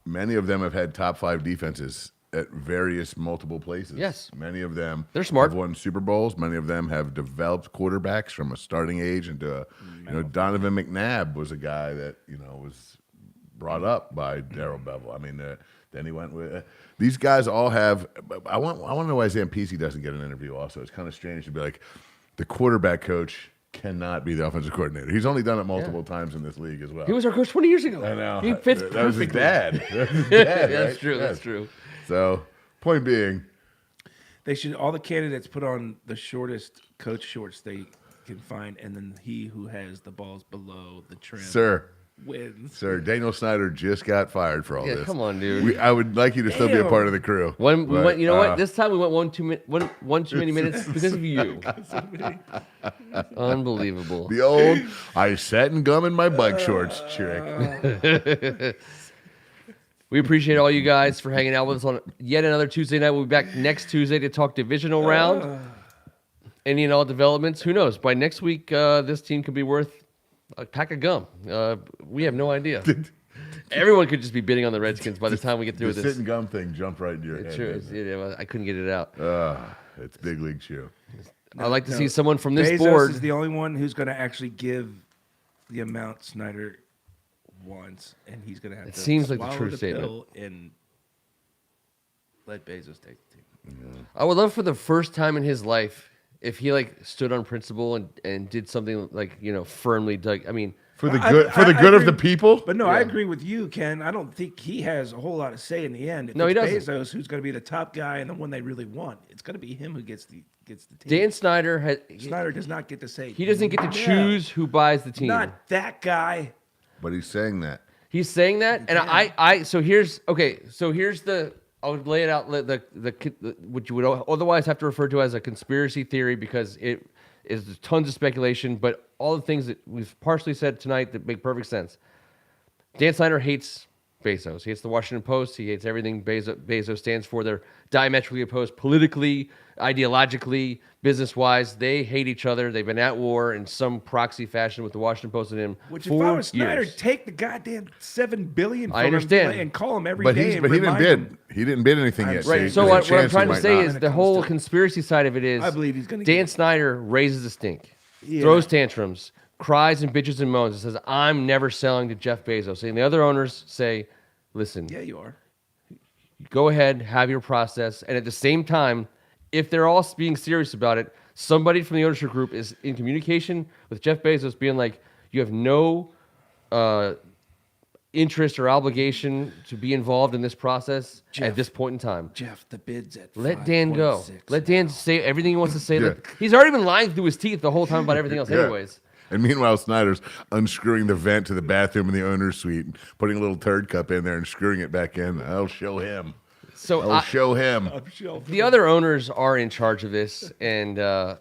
many of them have had top 5 defenses at various multiple places. Yes. Many of them They're smart. have won Super Bowls. Many of them have developed quarterbacks from a starting age into Donovan McNabb was a guy that, was brought up by Darrell Bevel. I mean, then he went with these guys all have. I want to know why Zampese doesn't get an interview. Also, it's kind of strange to be like the quarterback coach cannot be the offensive coordinator. He's only done it multiple times in this league as well. He was our coach 20 years ago. I know. He fits that was his perfectly. dad. That was his dad, Yeah, right? that's true. Yes. That's true. So, point being, They should all the candidates put on the shortest coach shorts they can find, and then he who has the balls below the trim wins. Sir, Daniel Snyder just got fired for all Yeah, this. come on, dude. I would like you to still be a Damn. part of the crew. We but, went, you know what? This time we went one too many minutes because of you. Unbelievable. The old, I sat and gum in my bike shorts trick. We appreciate all you guys for hanging out with us on yet another Tuesday night. We'll be back next Tuesday to talk divisional round. Any and all developments. Who knows? By next week, this team could be worth a pack of gum. We have no idea. Everyone could just be bidding on the Redskins by the time we get through The this. sit and gum thing jumped right in your It's head. true. I couldn't get it out. It's big league shoe. I'd like to see someone from this Bezos board. is the only one who's going to actually give the amount Snyder wants, and he's going to have It to seems like the swallow true the statement. pill and let Bezos take the team. I would love for the first time in his life if he stood on principle and did something firmly dug. I mean, For the I- good, I- for the I good of agree. the people. But no, I agree with you, Ken. I don't think he has a whole lot of say in the end. If No, he it's doesn't. Bezos who's going to be the top guy and the one they really want, it's going to be him who gets the team. Dan Snyder Snyder does not get to say. he doesn't get to Yeah. choose who buys the team. Not that guy. But he's saying that. He's saying that, and here's the I would lay it out the what you would otherwise have to refer to as a conspiracy theory because it is tons of speculation, but all the things that we've partially said tonight that make perfect sense. Dan Snyder hates Bezos. He hates the Washington Post. He hates everything Bezos stands for. They're diametrically opposed politically, ideologically, business-wise. They hate each other. They've been at war in some proxy fashion with the Washington Post and him Which for if I was Snyder, years. take the goddamn $7 billion from I understand. him and call him every But day. he and didn't remind bid. him. He didn't bid anything yet. Right, So there's a what I'm chance trying he to might say not. is When it the comes whole to- conspiracy side of it is I believe he's gonna Dan get it. Snyder raises a stink, Yeah. throws tantrums, cries and bitches and moans, and says, "I'm never selling to Jeff Bezos." And the other owners say, "Listen, Yeah, you are. go ahead, have your process." And at the same time, if they're all being serious about it, somebody from the ownership group is in communication with Jeff Bezos, being like, "You have no interest or obligation to be involved in this process Jeff. at this point in time." Jeff, the bid's at Let Dan go. 5.6 Let Dan now. say everything he wants to say. Yeah. He's already been lying through his teeth the whole time about everything else, Yeah. anyways. And meanwhile, Snyder's unscrewing the vent to the bathroom in the owner's suite, putting a little turd cup in there and screwing it back in. I'll show him. So I'll show him. the other owners are in charge of this, and the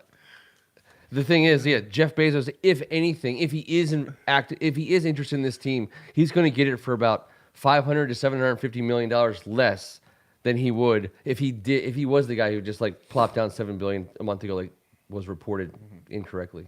thing is, Jeff Bezos, if anything, if he is interested in this team, he's going to get it for about $500 to $750 million less than he would if he was the guy who just plopped down $7 billion a month ago, was reported incorrectly.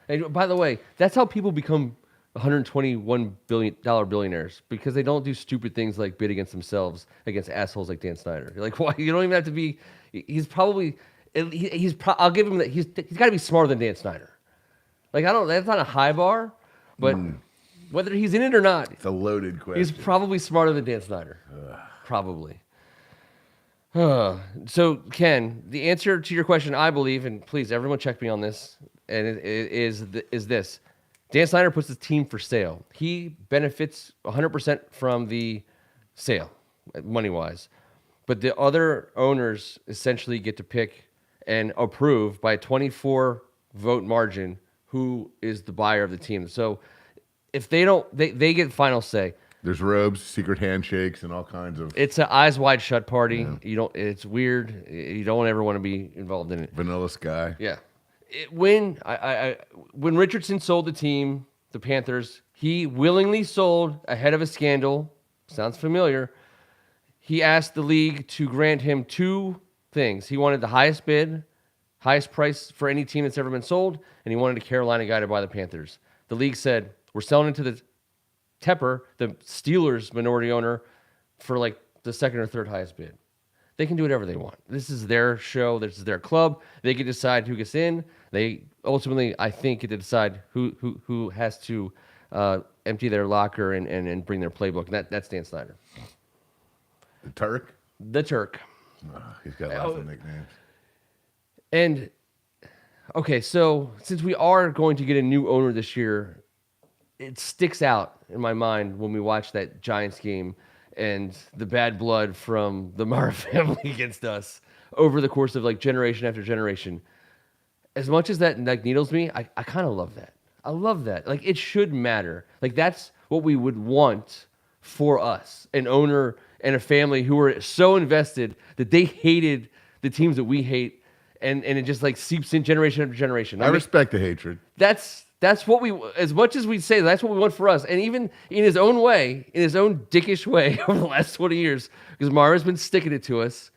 And by the way, that's how people become $121 billion billionaires, because they don't do stupid things like bid against themselves against assholes like Dan Snyder. Why? You don't even have to be. He's probably. I'll give him that. He's got to be smarter than Dan Snyder. That's not a high bar, but whether he's in it or not, It's a loaded question. he's probably smarter than Dan Snyder. Probably. So, Ken, the answer to your question, I believe, and please, everyone check me on this, and it is this. Dan Snyder puts the team for sale. He benefits 100% from the sale, money-wise. But the other owners essentially get to pick and approve by a 24-vote margin who is the buyer of the team. So if they don't, they get final say. There's robes, secret handshakes, and all kinds of It's an eyes wide shut party. You don't. It's weird. You don't ever want to be involved in it. vanilla sky. Yeah. When Richardson sold the team, the Panthers, he willingly sold ahead of a scandal. Sounds familiar. He asked the league to grant him two things. He wanted the highest bid, highest price for any team that's ever been sold, and he wanted a Carolina guy to buy the Panthers. The league said, we're selling it to the Tepper, the Steelers minority owner, for like the second or third highest bid. They can do whatever they want. This is their show. This is their club. They can decide who gets in. They ultimately, I think, get to decide who has to empty their locker and bring their playbook. And that's Dan Snyder. The Turk. The Turk. Oh, he's got lots of nicknames. And, okay, so since we are going to get a new owner this year, it sticks out in my mind when we watch that Giants game and the bad blood from the Mara family against us over the course of like generation after generation. As much as that like needles me, I kind of love that. I love that. Like it should matter. Like that's what we would want for us, an owner and a family who were so invested that they hated the teams that we hate, and it just like seeps in generation after generation. I respect the hatred. That's what we, as much as we say, that's what we want for us. And even in his own way, in his own dickish way over the last 20 years, because Mara's been sticking it to us.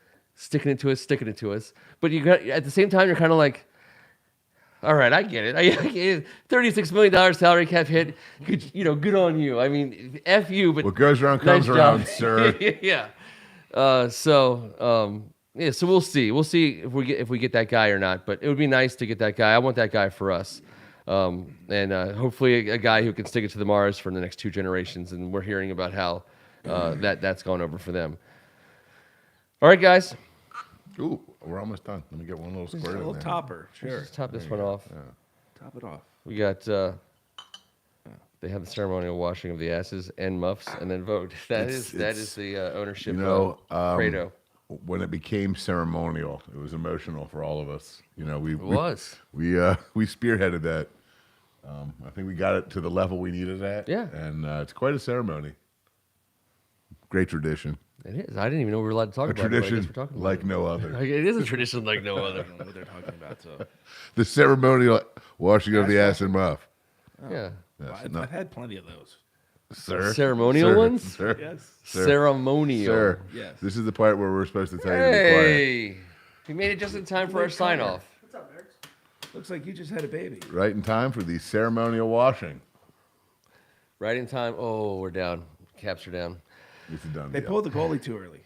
But you got, at the same time, you're kind of like, all right, I get it. I get it. $36 million salary cap hit. Good on you. I mean, F you, but What goes around nice comes around, job. sir. Yeah. So we'll see. We'll see if we get that guy or not. But it would be nice to get that guy. I want that guy for us. And hopefully a guy who can stick it to the Mars for the next 2 generations. And we're hearing about how that's gone over for them. All right, guys. Ooh, we're almost done. Let me get one little Just a squirt in little there. topper. Sure. Let's top this one off. Top it off. We got they have the ceremonial washing of the asses and muffs and then vote. That is the ownership credo. When it became ceremonial, it was emotional for all of us. We spearheaded that. I think we got it to the level we needed at. Yeah. And it's quite a ceremony. Great tradition. It is. I didn't even know we were allowed to talk A about it. But I guess tradition we're talking like about no other. it. It is a tradition like no other. I don't know what they're talking about. So, The ceremonial washing of the ass and muff. Yeah. Yes. I've had plenty of those. Sir. Ceremonial Sir. ones? Sir. Yes. Sir. Ceremonial. Sir. Yes. This is the part where we're supposed to tell you to be quiet. Hey, we made it just in time for our sign off. What's up, Eric? Looks like you just had a baby. Right in time for the ceremonial washing. Right in time. Oh, we're down. Caps are down. It's a done They deal. pulled the goalie too early.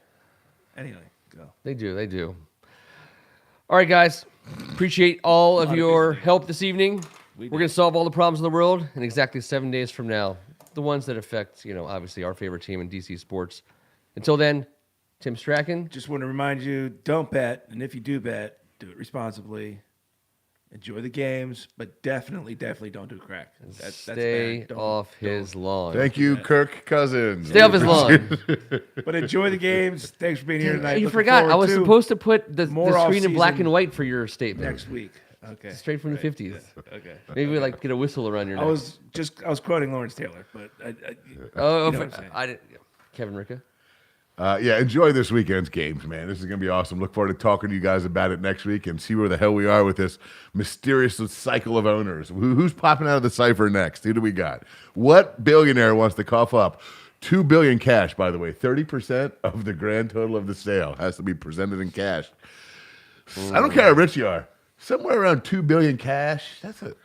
Anyway, go. They do. All right, guys. Appreciate all of your help this evening. We're going to solve all the problems in the world in exactly 7 days from now. The ones that affect, obviously our favorite team in DC sports. Until then, Tim Strachan. Just want to remind you, don't bet. And if you do bet, do it responsibly. Enjoy the games, but definitely don't do crack. Stay bad. Don't- off his lawn. Thank you, Kirk Cousins. Stay off his lawn. But enjoy the games. Thanks for being here tonight. You Looking forgot. I forward was to supposed to put the more screen in black off-season and white for your statement. next week. Okay. Straight from the 50s. Okay. Maybe we get a whistle around your neck. I was quoting Lawrence Taylor, but Oh, you know what I'm saying. I didn't. Kevin Ricka. Enjoy this weekend's games, man. This is going to be awesome. Look forward to talking to you guys about it next week and see where the hell we are with this mysterious cycle of owners. Who's popping out of the cipher next? Who do we got? What billionaire wants to cough up $2 billion cash, by the way? 30% of the grand total of the sale has to be presented in cash. I don't care how rich you are. Somewhere around $2 billion cash. That's a lot.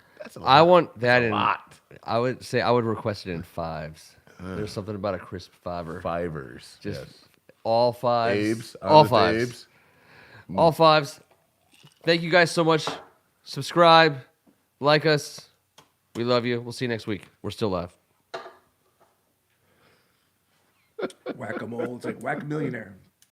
I want that in. lot. I would say I would request it in fives. There's something about a crisp fiver. Fivers. Just yes. all fives. Abes. All honest fives. Abes. All fives. Thank you guys so much. Subscribe. Like us. We love you. We'll see you next week. We're still live. Whack-a-mole. It's like whack-a-millionaire.